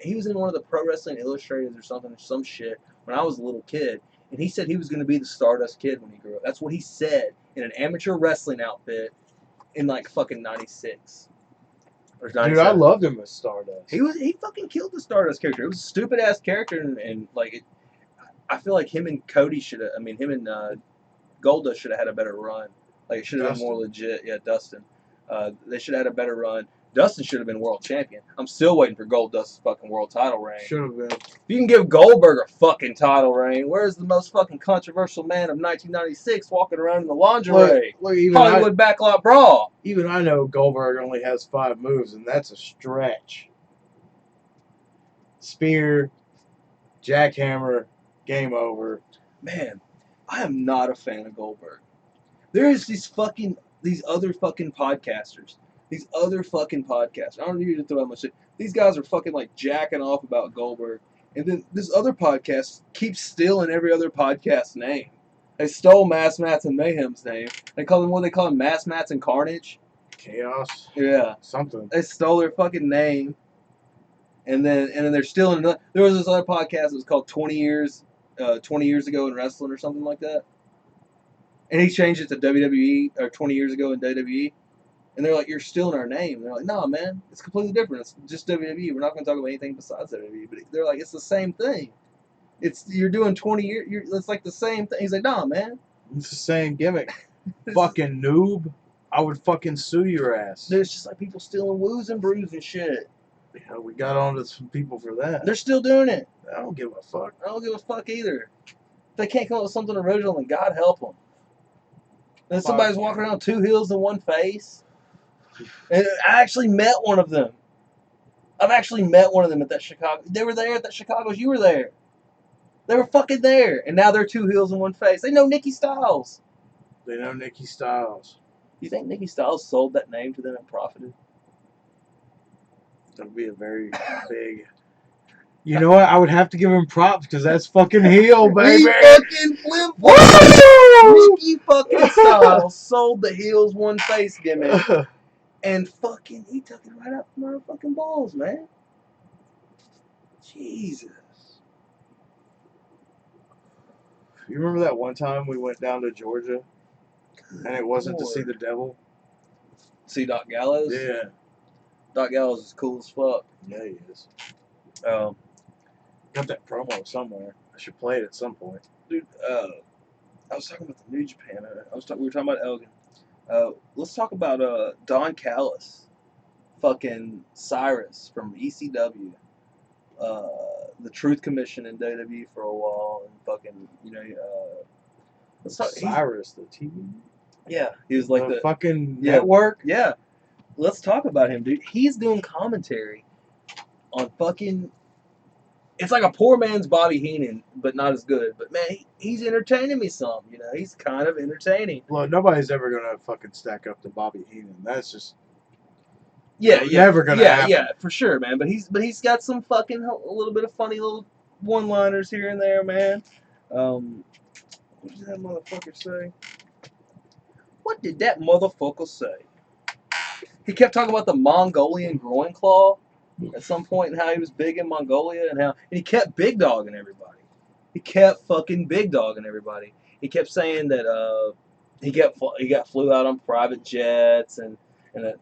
He was in one of the Pro Wrestling Illustrators or some shit when I was a little kid, and he said he was going to be the Stardust Kid when he grew up. That's what he said in an amateur wrestling outfit in like fucking 96 or 97. Dude, I loved him as Stardust. He fucking killed the Stardust character. It was a stupid ass character, and like I feel like him and Cody should have. I mean, him and Goldust should have had a better run. Like it should have been more legit. Yeah, Dustin. They should have had a better run. Dustin should have been world champion. I'm still waiting for Goldust's fucking world title reign. Should have been. If you can give Goldberg a fucking title reign, where's the most fucking controversial man of 1996 walking around in the lingerie? Look, even Hollywood Backlot Brawl. even I know Goldberg only has 5 moves, and that's a stretch. Spear, jackhammer, game over. Man, I am not a fan of Goldberg. There is these other fucking podcasters. These other fucking podcasters. I don't need to throw out much shit. These guys are fucking like jacking off about Goldberg. And then this other podcast keeps stealing every other podcast name. They stole Mass Mats and Mayhem's name. They call him Mass Mats and Carnage. Chaos. Yeah. Something. They stole their fucking name. And then they're stealing another. There was this other podcast that was called 20 years ago in wrestling or something like that. And he changed it to WWE, or 20 years ago in WWE. And they're like, you're stealing our name. And they're like, nah, man, it's completely different. It's just WWE. We're not going to talk about anything besides WWE. But they're like, it's the same thing. You're doing 20 years. It's like the same thing. He's like, nah, man. It's the same gimmick. Fucking noob. I would fucking sue your ass. There's just like people stealing woos and brews and shit. Yeah, we got onto some people for that. They're still doing it. I don't give a fuck. I don't give a fuck either. If they can't come up with something original, then God help them. Then somebody's walking around 2 heels and 1 face. And I actually met one of them. I've actually met one of them at that Chicago. They were there at that Chicago's. You were there. They were fucking there. And now they're 2 heels and 1 face. They know Nikki Styles. They know Nikki Styles. You think Nikki Styles sold that name to them and profited? That would be a very big. You know what? I would have to give him props because that's fucking heel, baby. He fucking flipped. Nikki fucking Styles sold the heels 1 face gimmick. And fucking, he took it right up from our fucking balls, man. Jesus. You remember that one time we went down to Georgia and it wasn't to see the devil? See Doc Gallows? Yeah. Doc Gallows is cool as fuck. Yeah, he is. Um, Got that promo somewhere. I should play it at some point. dude, I was talking about the New Japan. We were talking about Elgin. Let's talk about Don Callis, fucking Cyrus from ECW, the Truth Commission in WWE for a while, and fucking let's talk. Cyrus, the TV? Yeah, he was like the fucking yeah. network? Yeah, let's talk about him, dude. He's doing commentary on fucking. It's like a poor man's Bobby Heenan, but not as good. But man, he's entertaining me some. You know, he's kind of entertaining. Well, nobody's ever gonna fucking stack up to Bobby Heenan. That's just Yeah, never gonna happen. Yeah, for sure, man. But he's got some fucking a little bit of funny little one-liners here and there, man. What did that motherfucker say? What did that motherfucker say? He kept talking about the Mongolian groin claw at some point and how he was big in Mongolia and he kept big dogging everybody. He kept fucking big dogging everybody. he kept saying that he got flew out on private jets and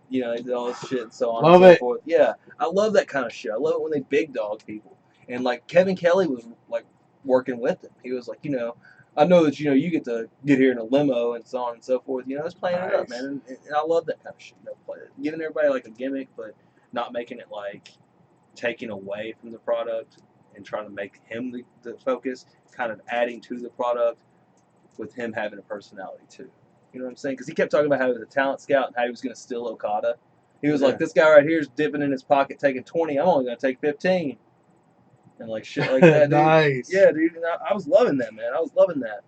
you know, he did all this shit and so on Love and so it. forth. Yeah, I love that kind of shit. I love it when they big dog people. And like Kevin Kelly was like working with him. He was like, you know, I know that you get to get here in a limo and so on and so forth. You know, it's playing it up, Nice. man. And I love that kind of shit. You know, giving everybody like a gimmick, but not making it like taking away from the product and trying to make him the focus. Kind of adding to the product with him having a personality too. You know what I'm saying? Because he kept talking about how he was a talent scout and how he was going to steal Okada. He was like, this guy right here is dipping in his pocket, taking 20. I'm only going to take 15. And like shit like that, dude. Nice. Yeah, dude. And I was loving that, man. I was loving that.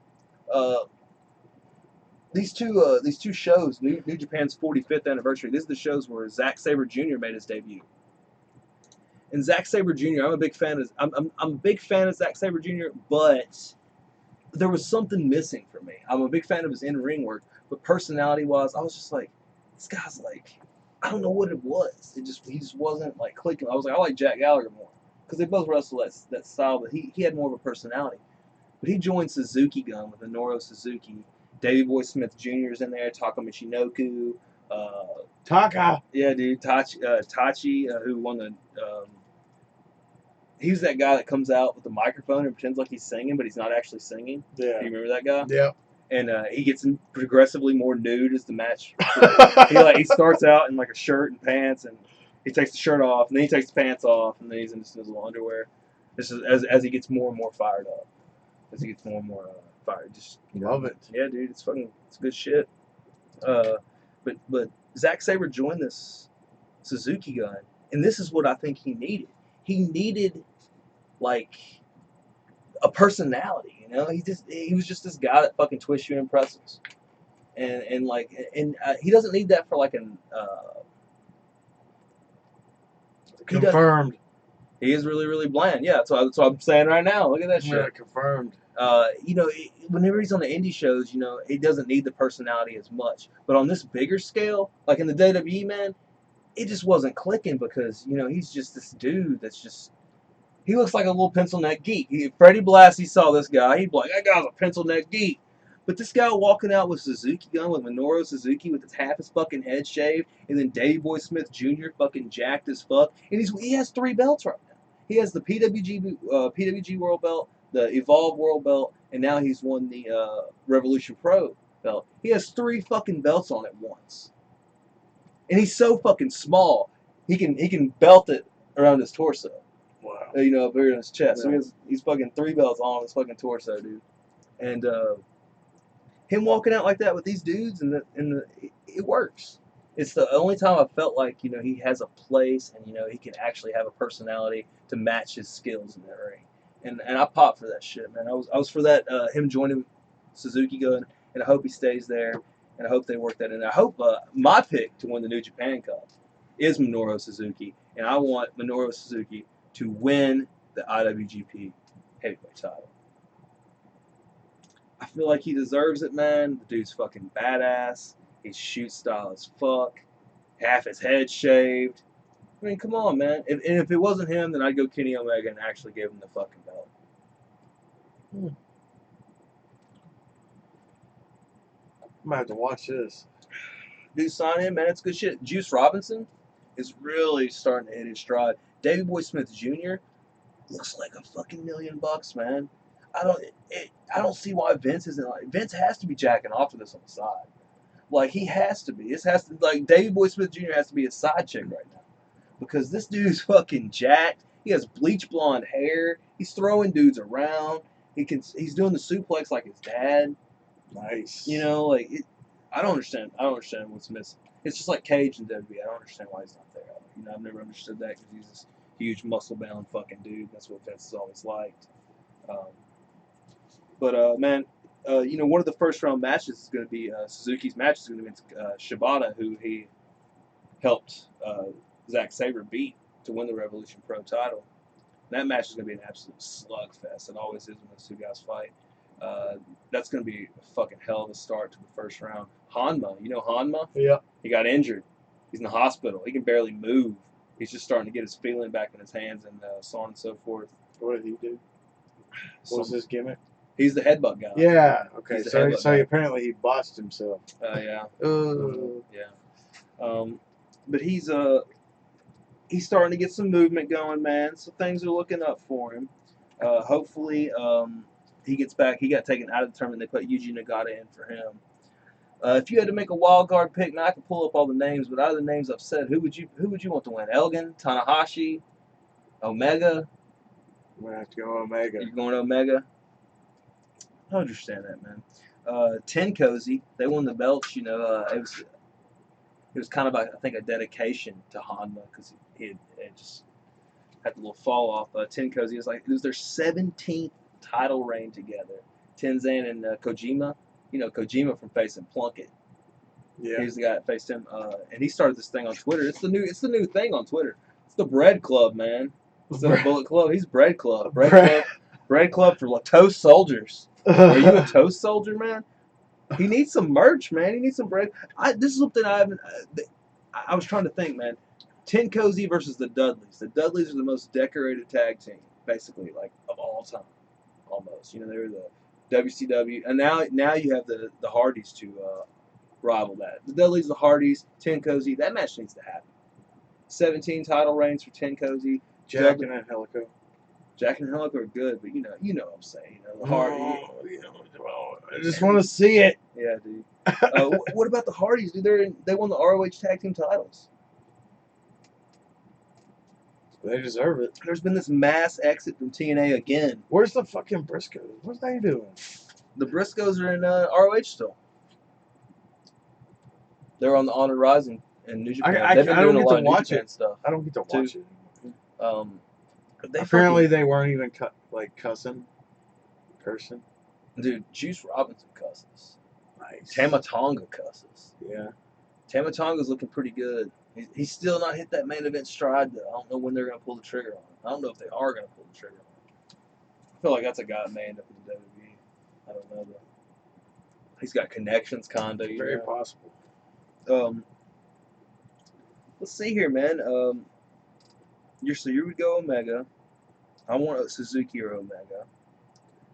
These two shows, New Japan's 45th anniversary. These are the shows where Zack Sabre Jr. made his debut. And Zack Sabre Jr. I'm a big fan of. I'm a big fan of Zack Sabre Jr. But there was something missing for me. I'm a big fan of his in-ring work, but personality-wise, I was just like, this guy's like, I don't know what it was. He just wasn't like clicking. I was like, I like Jack Gallagher more because they both wrestle that style, but he had more of a personality. But he joined Suzuki Gun with Minoru Suzuki. Davey Boy Smith Jr. is in there. Taka Michinoku. Taka. Yeah, dude. Tachi, who won the. He was that guy that comes out with the microphone and pretends like he's singing, but he's not actually singing. Yeah. Do you remember that guy? Yeah. And he gets progressively more nude as the match. He starts out in like a shirt and pants, and he takes the shirt off, and then he takes the pants off, and then he's in just his little underwear. This is as he gets more and more fired up. As he gets more and more fired, just Love it. Yeah, dude, it's good shit. But Zack Sabre joined this Suzuki Gun, and this is what I think he needed. He needed like a personality, you know. He was just this guy that fucking twists you and impresses, and he doesn't need that for like an. Confirmed. He is really, really bland. Yeah, that's what I'm saying right now. Look at that shit. Yeah, confirmed. You know, whenever he's on the indie shows, you know, he doesn't need the personality as much. But on this bigger scale, like in the WWE, man, it just wasn't clicking because, you know, he's just this dude that's just. He looks like a little pencil neck geek. Freddie Blassie saw this guy. He'd be like, that guy's a pencil neck geek. But this guy walking out with Suzuki Gun, with Minoru Suzuki, with half his fucking head shaved, and then Davey Boy Smith Jr. fucking jacked as fuck, and he has 3 belts right now. He has the PWG World Belt, the Evolve World Belt, and now he's won the Revolution Pro belt. He has 3 fucking belts on at once, and he's so fucking small. He can belt it around his torso. Wow. You know, up here in his chest. Yeah. So he's fucking 3 belts on his fucking torso, dude. And him walking out like that with these dudes, it works. It's the only time I felt like, you know, he has a place and, you know, he can actually have a personality to match his skills in that ring. And I popped for that shit, man. I was for that him joining Suzuki Gun, and I hope he stays there, and I hope they work that in. I hope my pick to win the New Japan Cup is Minoru Suzuki, and I want Minoru Suzuki to win the IWGP Heavyweight title. I feel like he deserves it, man. The dude's fucking badass. His shoot style is fuck. Half his head shaved. I mean, come on, man. If it wasn't him, then I'd go Kenny Omega and actually give him the fucking belt. I'm gonna have to watch this. Dude, sign in, man. It's good shit. Juice Robinson is really starting to hit his stride. Davey Boy Smith Jr. looks like a fucking $1 million, man. I don't see why Vince isn't like. Vince has to be jacking off to this on the side. Like, he has to be. This has to, like, Davey Boy Smith Jr. has to be a side chick right now. Because this dude's fucking jacked. He has bleach blonde hair. He's throwing dudes around. He's doing the suplex like his dad. Nice. You know, like, I don't understand what's missing. It's just like Cage and WWE. I don't understand why he's not there. You know, I've never understood that because he's this huge muscle-bound fucking dude. That's what Vince has always liked. Man, you know, one of the first-round matches is going to be Suzuki's match is going to be Shibata, who he helped Zack Sabre beat to win the Revolution Pro title. And that match is going to be an absolute slugfest. It always is when those two guys fight. That's going to be a fucking hell of a start to the first round. Hanma, you know Hanma? Yeah. He got injured. He's in the hospital. He can barely move. He's just starting to get his feeling back in his hands and so on and so forth. What did he do? What was his gimmick? He's the headbutt guy. Yeah. Okay. He's the So headbutt guy. apparently he botched himself. Yeah. Uh, Yeah. But he's starting to get some movement going, man. So things are looking up for him. Hopefully, he gets back. He got taken out of the tournament. They put Yuji Nagata in for him. If you had to make a wild card pick, now I can pull up all the names, but out of the names I've said, who would you want to win? Elgin, Tanahashi, Omega? I'm gonna have to go Omega. You're going to Omega? I understand that, man. Ten Cozy, they won the belts. You know, it was kind of I think a dedication to Honma because he had just had the little fall off. Ten Cozy it was their 17th title reign together. Tenzan and Kojima. You know Kojima from facing Plunkett. Yeah. He's the guy that faced him, and he started this thing on Twitter. It's the new thing on Twitter. It's the Bread Club, man. Instead of Bullet Club, he's Bread Club. Bread Club for toast soldiers. Are you a toast soldier, man? He needs some merch, man. He needs some bread. This is something I haven't. I was trying to think, man. Ten Cozy versus the Dudleys. The Dudleys are the most decorated tag team, basically, of all time, almost. You know, they're the WCW, and now you have the Hardys to rival that. The Dudleys, the Hardys, Ten Cozy. That match needs to happen. 17 title reigns for Ten Cozy. Jack and Angelico. Jack and Angelico are good, but you know what I'm saying. You know, the Hardys. I just want to see it. Yeah, dude. What about the Hardys, dude? They won the ROH tag team titles. They deserve it. There's been this mass exit from TNA again. Where's the fucking Briscoes? What's they doing? The Briscoes are in ROH still. They're on the Honor Rising in New Japan. I They've been doing don't a get lot to of New watch Japan it. stuff. I don't get to watch it. Apparently, They weren't even cursing. dude, Juice Robinson cusses. Nice. Tamatonga cusses. Yeah. Tamatonga's looking pretty good. He's still not hit that main event stride, though. I don't know when they're going to pull the trigger on him. I don't know if they are going to pull the trigger on him. I feel like that's a guy that may end up in the WWE. I don't know, though. He's got connections, kinda. Very possible. Let's see here, man. You would go Omega. I want a Suzuki or Omega.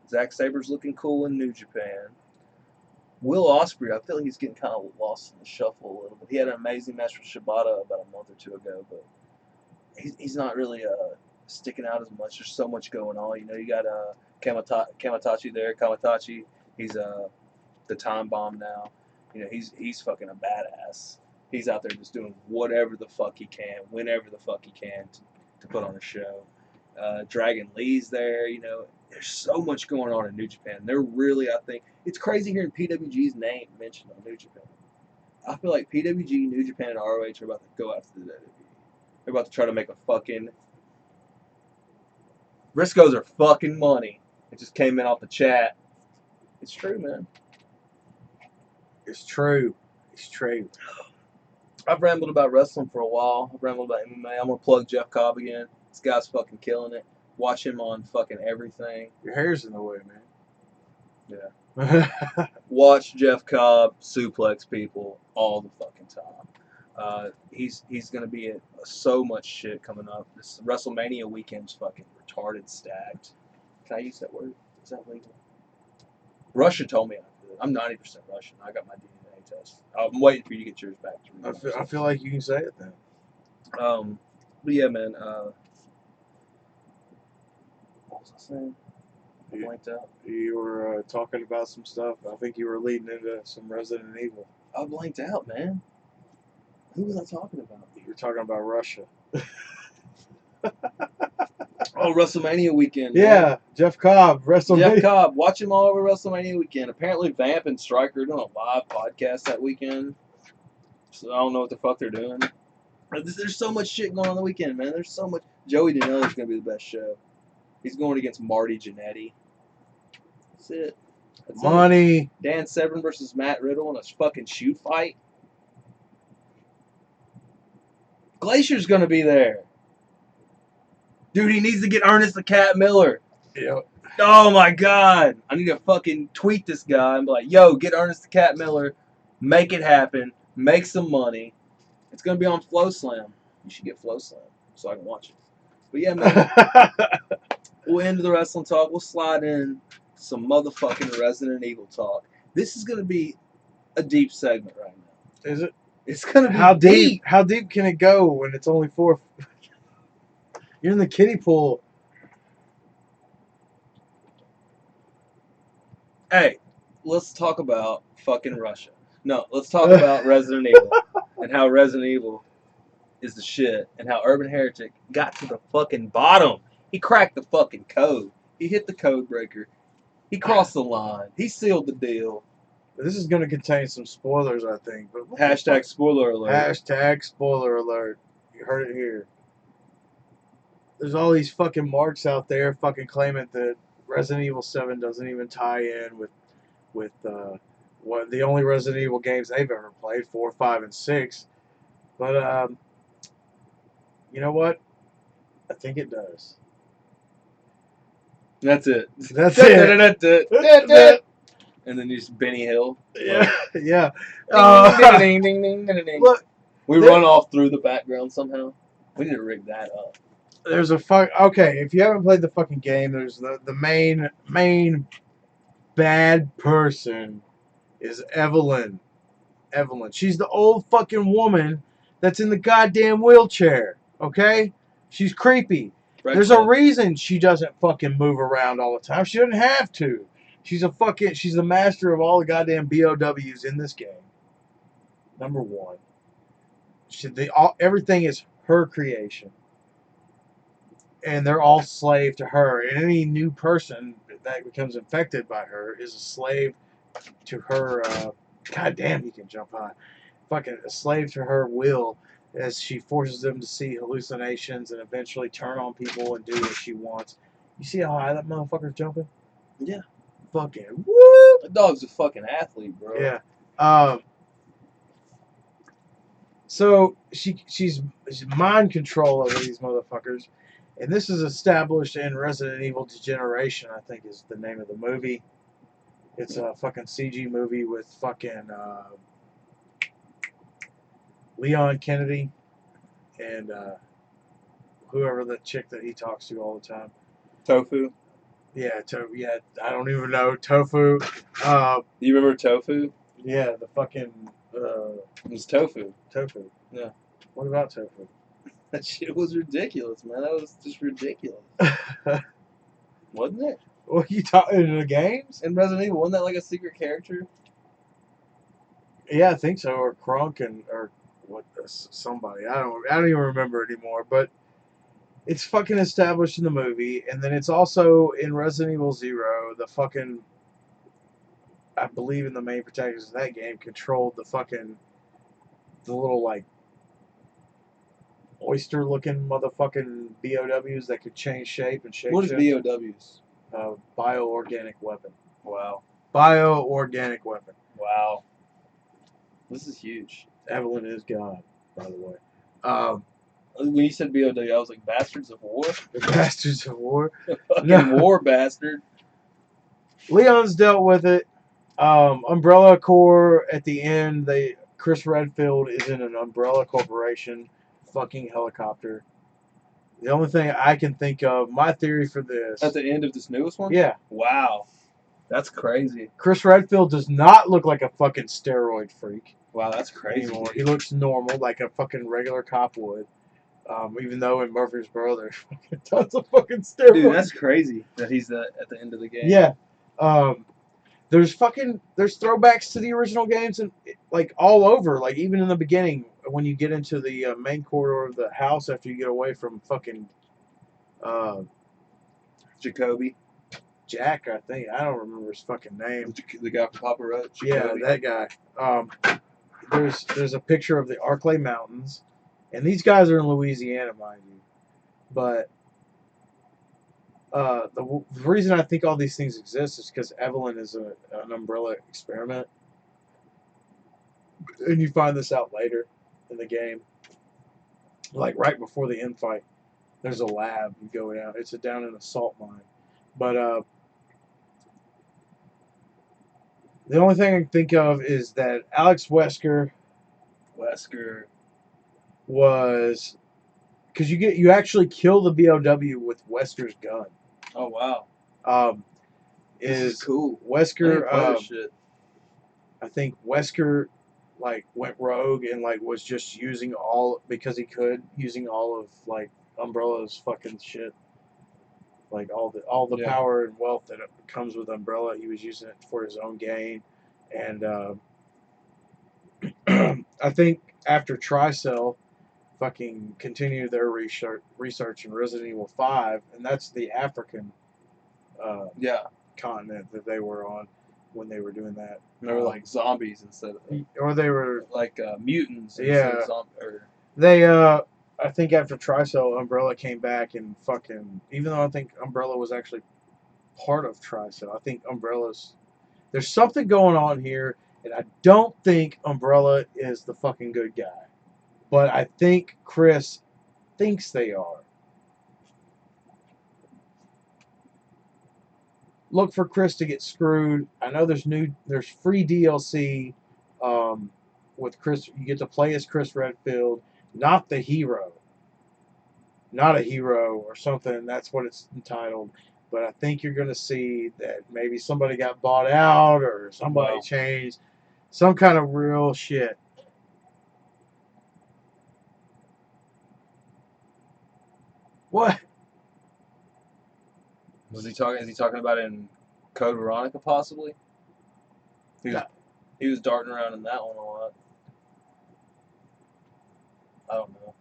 Zack Saber's looking cool in New Japan. Will Ospreay, I feel like he's getting kind of lost in the shuffle a little bit. He had an amazing match with Shibata about a month or two ago, but he's not really sticking out as much. There's so much going on. You know, you got Kamatachi there. Kamatachi, he's the time bomb now. You know, he's fucking a badass. He's out there just doing whatever the fuck he can, whenever the fuck he can to put on a show. Dragon Lee's there. You know, there's so much going on in New Japan. They're really, I think, it's crazy hearing PWG's name mentioned on New Japan. I feel like PWG, New Japan, and ROH are about to go after the WWE. They're about to try to make a fucking... Briscoes are fucking money. It just came in off the chat. It's true, man. It's true. It's true. I've rambled about wrestling for a while. I've rambled about MMA. I'm going to plug Jeff Cobb again. This guy's fucking killing it. Watch him on fucking everything. Your hair's in the way, man. Yeah. Watch Jeff Cobb suplex people all the fucking time. He's going to be at so much shit coming up. This WrestleMania weekend's fucking retarded stacked. Can I use that word? Is that legal? Russia told me I could. I'm 90% Russian. I got my DNA test. I'm waiting for you to get yours back. I feel like you can say it then. But yeah, man. What was I saying? I blanked out. You were talking about some stuff. I think you were leading into some Resident Evil. I blanked out, man. Who was I talking about? You were talking about Russia. Oh, WrestleMania weekend. Yeah, Man. Jeff Cobb, WrestleMania. Jeff Cobb, watch him all over WrestleMania weekend. Apparently, Vamp and Stryker are doing a live podcast that weekend. So I don't know what the fuck they're doing. There's so much shit going on the weekend, man. There's so much. Joey Janela's going to be the best show. He's going against Marty Jannetty. That's it. That's Money. it. Dan Severn versus Matt Riddle in a fucking shoot fight. Glacier's going to be there. Dude, he needs to get Ernest the Cat Miller. Yep. Oh my God. I need to fucking tweet this guy and be like, yo, get Ernest the Cat Miller. Make it happen. Make some money. It's going to be on Flow Slam. You should get Flow Slam so I can watch it. But yeah, man. We'll end the wrestling talk. We'll slide in some motherfucking Resident Evil talk. This is gonna be a deep segment right now. Is it? It's gonna be How deep? deep. How deep can it go when it's only 4? You're in the kiddie pool. Hey, let's talk about fucking Russia. No, let's talk about Resident Evil and how Resident Evil is the shit and how Urban Heretic got to the fucking bottom. He cracked the fucking code. He hit the code breaker. He crossed the line. He sealed the deal. This is going to contain some spoilers, I think. But what the Hashtag fuck? spoiler alert. Hashtag spoiler alert. You heard it here. There's all these fucking marks out there fucking claiming that Resident Evil 7 doesn't even tie in with what the only Resident Evil games they've ever played, 4, 5, and 6. But you know what? I think it does. That's it. That's it. And then just Benny Hill. Yeah, yeah. Ding, ding, ding, ding, ding. Look, We run off through the background somehow. We need to rig that up. there's a okay. If you haven't played the fucking game, there's the main bad person is Evelyn. Evelyn. She's the old fucking woman that's in the goddamn wheelchair. Okay, she's creepy. Right, There's a reason she doesn't fucking move around all the time. She doesn't have to. She's the master of all the goddamn BOWs in this game. Number one. Everything is her creation. And they're all slave to her. And any new person that becomes infected by her is a slave to her. God damn, he can jump high. Fucking a slave to her will, as she forces them to see hallucinations and eventually turn on people and do what she wants. You see how high that motherfucker's jumping? Yeah. Fucking woo! The dog's a fucking athlete, bro. Yeah. So she's mind control over these motherfuckers. And this is established in Resident Evil Degeneration, I think is the name of the movie. It's a fucking CG movie with fucking Leon Kennedy and whoever the chick that he talks to all the time. Tofu. Yeah, I don't even know. Tofu. You remember Tofu? Yeah, the fucking It was Tofu. Tofu. Yeah. What about Tofu? That shit was ridiculous, man. That was just ridiculous. Wasn't it? What are you talking in the games? In Resident Evil, wasn't that like a secret character? Yeah, I think so. Or Krunk or what? Somebody. I don't even remember anymore. But it's fucking established in the movie, and then it's also in Resident Evil 0. The fucking, I believe in the main protagonist of that game controlled the little like oyster looking motherfucking BOWs that could change shape and shape. What is BOWs? Bioorganic weapon. Wow. Bioorganic weapon. Wow. This is huge. Evelyn is God, by the way. When you said BOW, I was like, Bastards of War? The Bastards of War. Fucking No. war bastard. Leon's dealt with it. Umbrella Corps at the end, Chris Redfield is in an Umbrella Corporation fucking helicopter. The only thing I can think of, my theory for this. At the end of this newest one? Yeah. Wow. That's crazy. Chris Redfield does not look like a fucking steroid freak Wow, that's crazy. anymore. He looks normal, like a fucking regular cop would. Even though in Murfreesboro there's fucking tons of fucking steroids. Dude, that's crazy that he's at the end of the game. Yeah. There's throwbacks to the original games and like all over, like even in the beginning when you get into the main corridor of the house after you get away from fucking Jacoby. Jack, I think. I don't remember his fucking name. The guy from Papa Roach. Yeah, that guy. There's a picture of the Arklay Mountains, and these guys are in Louisiana, mind you. But the reason I think all these things exist is because Evelyn is an Umbrella experiment. And you find this out later in the game. Like right before the end fight, there's a lab. You go down. It's down in a salt mine. But the only thing I can think of is that Alex Wesker was, because you actually kill the BOW with Wesker's gun. Oh wow. This is cool. Wesker. I didn't play this shit. I think Wesker like went rogue and like was just using all because he could using all of like Umbrella's fucking shit. Like all the Yeah. power and wealth that comes with Umbrella, he was using it for his own gain. And I think after Tricell fucking continued their research in Resident Evil 5, and that's the African Yeah. continent that they were on when they were doing that. And they were like zombies instead of Or they were like mutants. Yeah. Instead of or they I think after Tricell, Umbrella came back and fucking, even though I think Umbrella was actually part of Tricell, I think there's something going on here, and I don't think Umbrella is the fucking good guy. But I think Chris thinks they are. Look for Chris to get screwed. I know there's free DLC with Chris. You get to play as Chris Redfield, not the hero. Not a hero or something. That's what it's entitled. But I think you're going to see that maybe somebody got bought out or somebody changed. Some kind of real shit. What? Was he talking? Is he talking about in Code Veronica possibly? He was darting around in that one a lot. I don't know.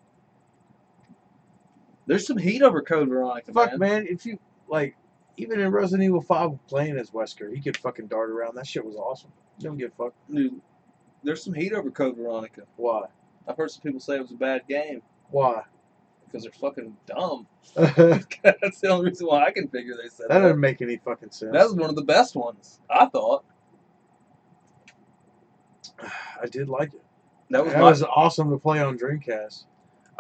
There's some heat over Code Veronica, Fuck, man. If you, like, even in Resident Evil 5 playing as Wesker, he could fucking dart around. That shit was awesome. You don't give a fuck. Dude, there's some heat over Code Veronica. Why? I've heard some people say it was a bad game. Why? Because they're fucking dumb. That That's the only reason why I can figure they said that. doesn't make any fucking sense. That was one of the best ones, I thought. I did like it. That was awesome to play on Dreamcast.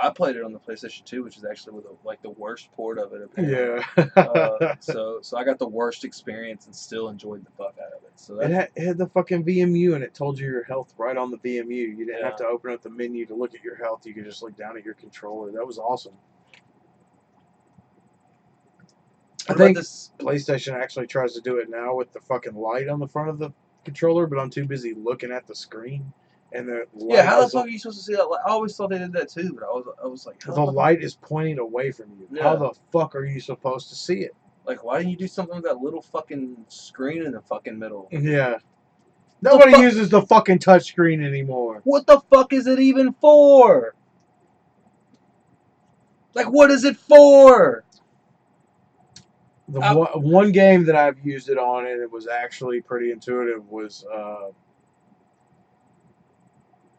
I played it on the PlayStation 2, which is actually with the worst port of it. Apparently. Yeah. So I got the worst experience and still enjoyed the fuck out of it. So it had the fucking VMU and it told you your health right on the VMU. You didn't have to open up the menu to look at your health. You could just look down at your controller. That was awesome. I think PlayStation actually tries to do it now with the fucking light on the front of the controller, but I'm too busy looking at the screen. And the light how the fuck are you supposed to see that? I always thought they did that too, but I was like, the light is pointing away from you. Yeah. How the fuck are you supposed to see it? Like, why didn't you do something with that little fucking screen in the fucking middle? Yeah. Nobody uses the fucking touchscreen anymore. What the fuck is it even for? Like, what is it for? The one game that I've used it on and it was actually pretty intuitive was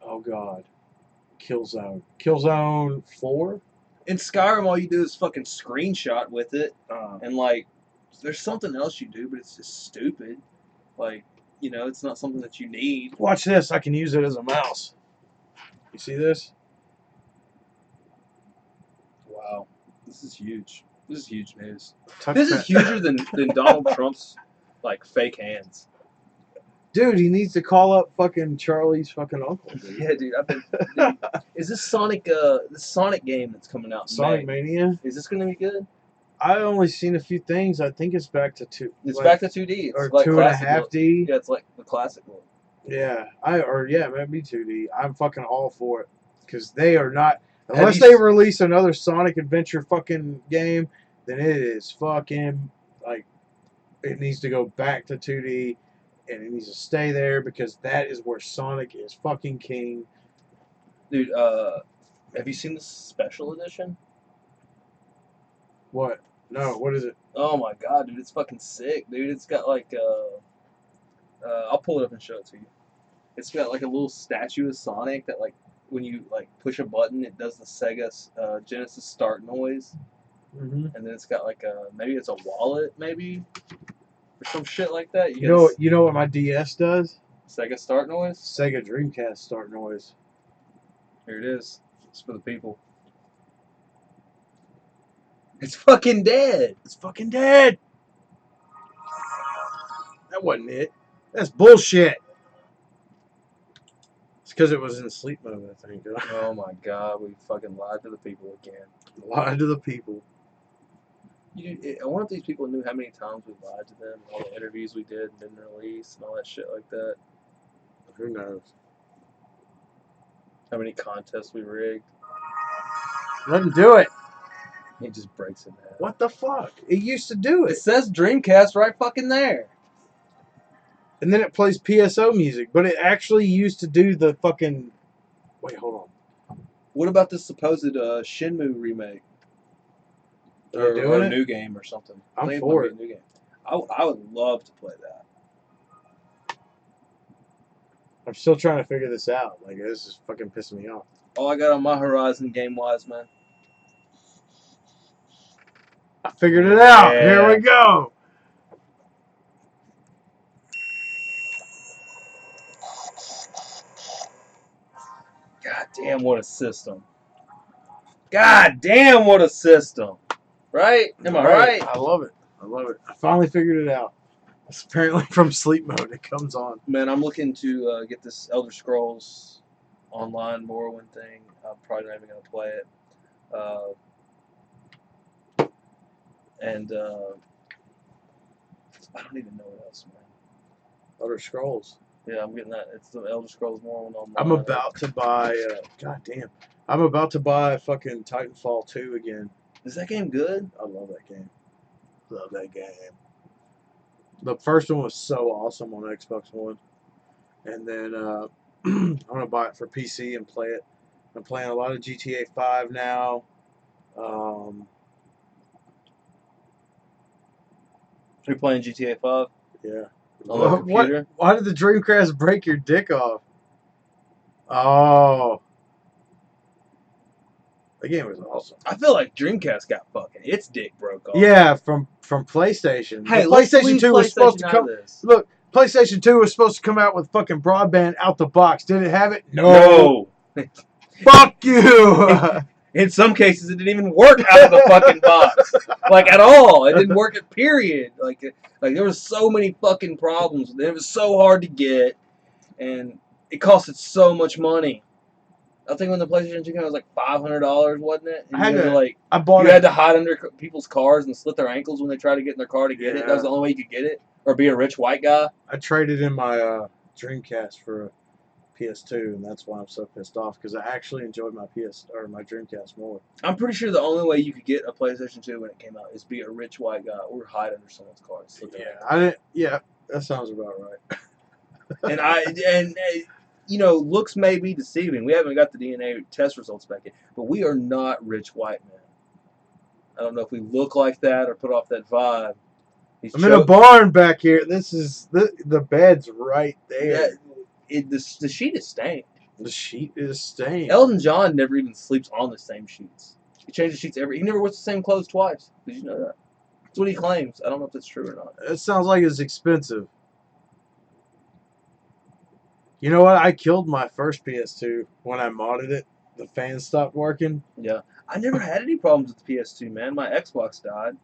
oh god, Killzone 4. In Skyrim, all you do is fucking screenshot with it, and like, there's something else you do, but it's just stupid. Like, you know, it's not something that you need. Watch this. I can use it as a mouse. You see this? Wow, this is huge. This is huge news. This is huger than Donald Trump's like fake hands. Dude, he needs to call up fucking Charlie's fucking uncle. Dude. Yeah, dude. Dude, is this Sonic? This Sonic game that's coming out? Sonic Mania. Is this gonna be good? I only seen a few things. I think it's back to 2. It's back to 2D. It's or like 2.5D. Yeah, it's like the classic one. Yeah, maybe 2D. I'm fucking all for it because they are not. Unless they release another Sonic Adventure fucking game, then it is fucking like it needs to go back to 2D and it needs to stay there because that is where Sonic is fucking king. Dude, have you seen the special edition? What? No, what is it? Oh my god, dude, it's fucking sick, dude. It's got like I'll pull it up and show it to you. It's got like a little statue of Sonic that like when you like push a button, it does the Sega Genesis start noise. Mm-hmm. And then it's got like maybe it's a wallet, maybe, or some shit like that. You know what my DS does? Sega start noise. Sega Dreamcast start noise. Here it is. It's for the people. It's fucking dead. It's fucking dead. That wasn't it. That's bullshit. It's because it was in sleep mode, I think. Oh my god, we fucking lied to the people again. Lied to the people. I wonder if these people knew how many times we lied to them, all the interviews we did and didn't release, and all that shit like that. Who knows? How many contests we rigged. Let him do it. He just breaks it down. What the fuck? It used to do It it. says Dreamcast right fucking there. And then it plays PSO music, but it actually used to do the fucking... Wait, hold on. What about this supposed Shenmue remake? Are they doing or a it? new game or something? I'm I think for might be a new game. I would love to play that. I'm still trying to figure this out. Like, this is fucking pissing me off. All I got on my horizon game-wise, man. I figured it out. Here Yeah. we go. God damn, what a system. God damn, what a system. Right? Am I right? I love it. I love it. I finally figured it out. It's apparently from sleep mode. It comes on. Man, I'm looking to get this Elder Scrolls Online Morrowind thing. I'm probably not even going to play it. I don't even know what else, man. Elder Scrolls. Yeah, I'm getting that. It's the Elder Scrolls Morrowind Online. I'm about to buy... God damn. I'm about to buy fucking Titanfall 2 again. Is that game good? I love that game. Love that game. The first one was so awesome on Xbox One. And then I'm going to buy it for PC and play it. I'm playing a lot of GTA 5 now. You're playing GTA 5 Yeah. on the computer? Why did the Dreamcast break your dick off? Oh. The game was awesome. I feel like Dreamcast got fucking its dick broke off. Yeah, from PlayStation. Hey, The let's PlayStation leave 2 was supposed to PlayStation out come. of this. Look, PlayStation 2 was supposed to come out with fucking broadband out the box. Did it have it? No. Fuck you. In some cases, it didn't even work out of the fucking box, like at all. It didn't work at period. Like there was so many fucking problems. It was so hard to get, and it costed so much money. I think when the PlayStation 2 came out, it was like $500, wasn't it? And I bought you it. had to hide under people's cars and slit their ankles when they tried to get in their car to get it. That was the only way you could get it, or be a rich white guy. I traded in my Dreamcast for a PS2, and that's why I'm so pissed off, because I actually enjoyed my my Dreamcast more. I'm pretty sure the only way you could get a PlayStation 2 when it came out is be a rich white guy or hide under someone's car and slit their ankles. Yeah, that sounds about right. and you know, looks may be deceiving. We haven't got the DNA test results back yet, but we are not rich white men. I don't know if we look like that or put off that vibe. I'm in a barn back here. This is the bed's right there. Yeah, the sheet is stained. The sheet is stained. Elton John never even sleeps on the same sheets. He changes sheets he never wears the same clothes twice. Did you know that? That's what he claims. I don't know if that's true or not. It sounds like it's expensive. You know what? I killed my first PS2 when I modded it. The fan stopped working. Yeah. I never had any problems with the PS2, man. My Xbox died.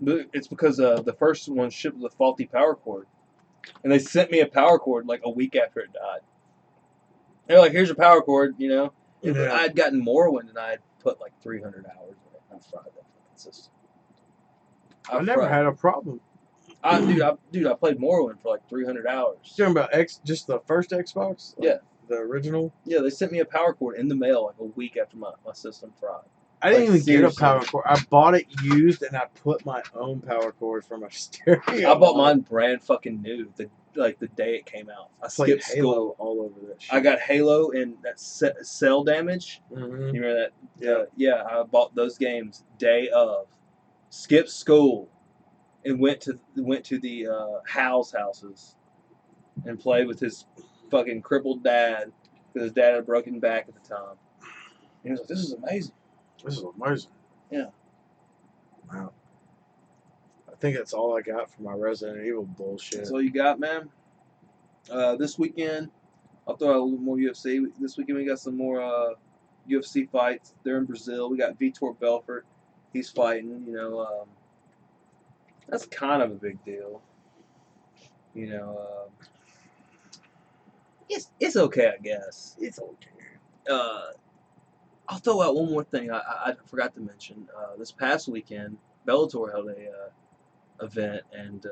But it's because the first one shipped with a faulty power cord. And they sent me a power cord like a week after it died. They're like, here's your power cord, you know. Yeah. I had gotten Morrowind and I had put like 300 hours in it. I fried that fucking system. I never had a problem. Dude, I played Morrowind for like 300 hours. You're talking about just the first Xbox? Yeah. The original? Yeah, they sent me a power cord in the mail like a week after my system fried. I didn't even seriously. get a power cord. I bought it used, and I put my own power cord for my stereo. I bought mine brand fucking new, the day it came out. I skipped Halo school. all over that shit. I got Halo and that Cell Damage. Mm-hmm. You remember that? Yeah. Yeah, I bought those games day of. Skipped school, and went to the Hal's houses, and played with his fucking crippled dad, because his dad had a broken back at the time. And he was like, "This is amazing." This is amazing. Yeah. Wow. I think that's all I got for my Resident Evil bullshit. That's all you got, man. This weekend, I'll throw out a little more UFC. This weekend we got some more UFC fights. They're in Brazil. We got Vitor Belfort. He's fighting. You know, that's kind of a big deal. You know, it's okay, I guess. It's okay. I'll throw out one more thing I forgot to mention. This past weekend, Bellator held a event, and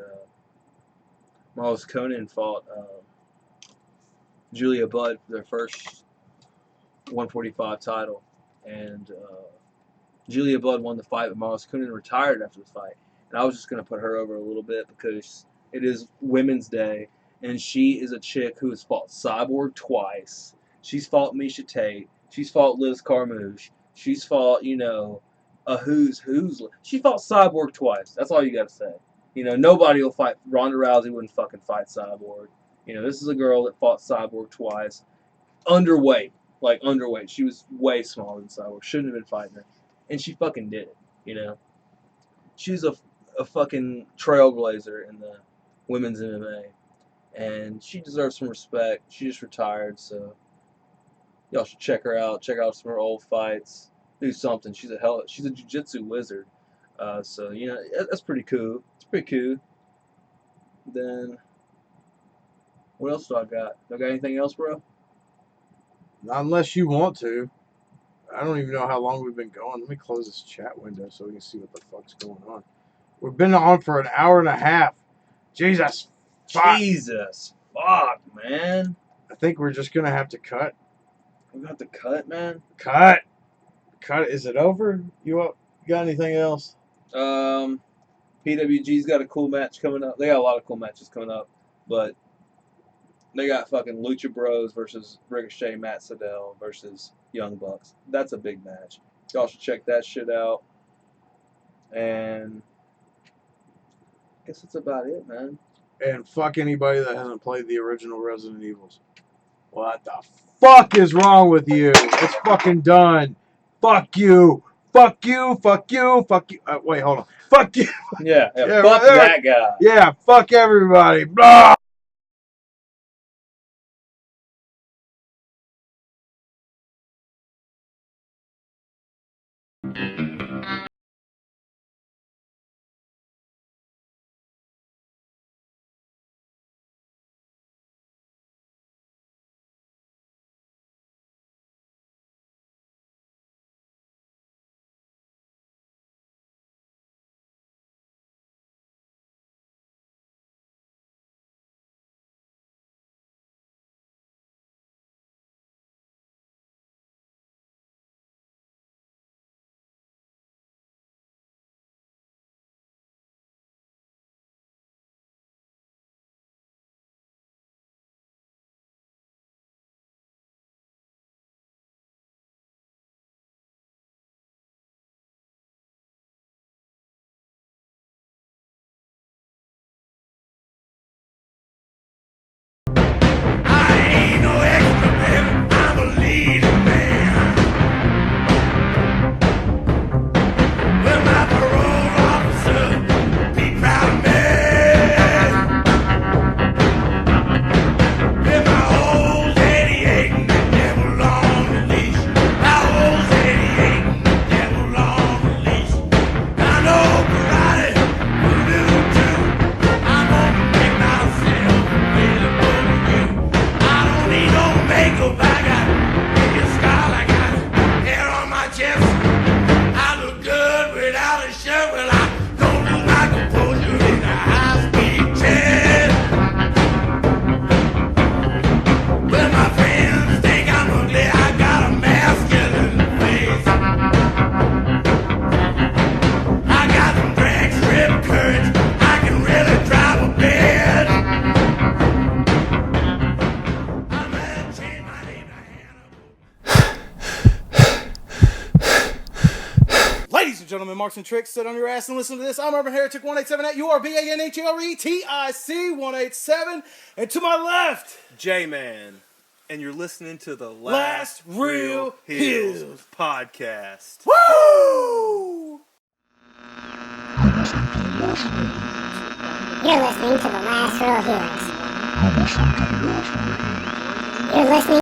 Marlos Conan fought Julia Budd for their first 145 title, and Julia Budd won the fight, but Marlos Conan retired after the fight. And I was just going to put her over a little bit because it is Women's Day, and she is a chick who has fought Cyborg twice. She's fought Misha Tate. She's fought Liz Carmouche. She's fought, a who's. She fought Cyborg twice. That's all you got to say. Nobody will fight. Ronda Rousey wouldn't fucking fight Cyborg. This is a girl that fought Cyborg twice. Underweight. Like, underweight. She was way smaller than Cyborg. Shouldn't have been fighting her. And she fucking did it, She's a fucking trailblazer in the women's MMA. And she deserves some respect. She just retired, so y'all should check her out. Check out some of her old fights. Do something. She's a jiu-jitsu wizard. So, that's pretty cool. It's pretty cool. Then, what else do I got? Do I got anything else, bro? Not unless you want to. I don't even know how long we've been going. Let me close this chat window so we can see what the fuck's going on. We've been on for an hour and a half. Jesus. Jesus. Fuck, man. I think we're just going to have to cut. We got to cut, man. Cut. Is it over? You got anything else? PWG's got a cool match coming up. They got a lot of cool matches coming up, but they got fucking Lucha Bros versus Ricochet, Matt Sydal versus Young Bucks. That's a big match. Y'all should check that shit out. And I guess that's about it, man. And fuck anybody that hasn't played the original Resident Evils. What the fuck is wrong with you? It's fucking done. Fuck you. Fuck you. Fuck you. Fuck you. Wait, hold on. Fuck you. Yeah fuck that guy. Yeah, fuck everybody. Blah. gentlemen, Marks and Tricks, sit on your ass and listen to this. I'm Urban Heretic 187 at URBANHERETIC 187. And to my left, J-Man. And you're listening to the Last Real Heels podcast. Woo! You're listening to the Last Real Heels. You're listening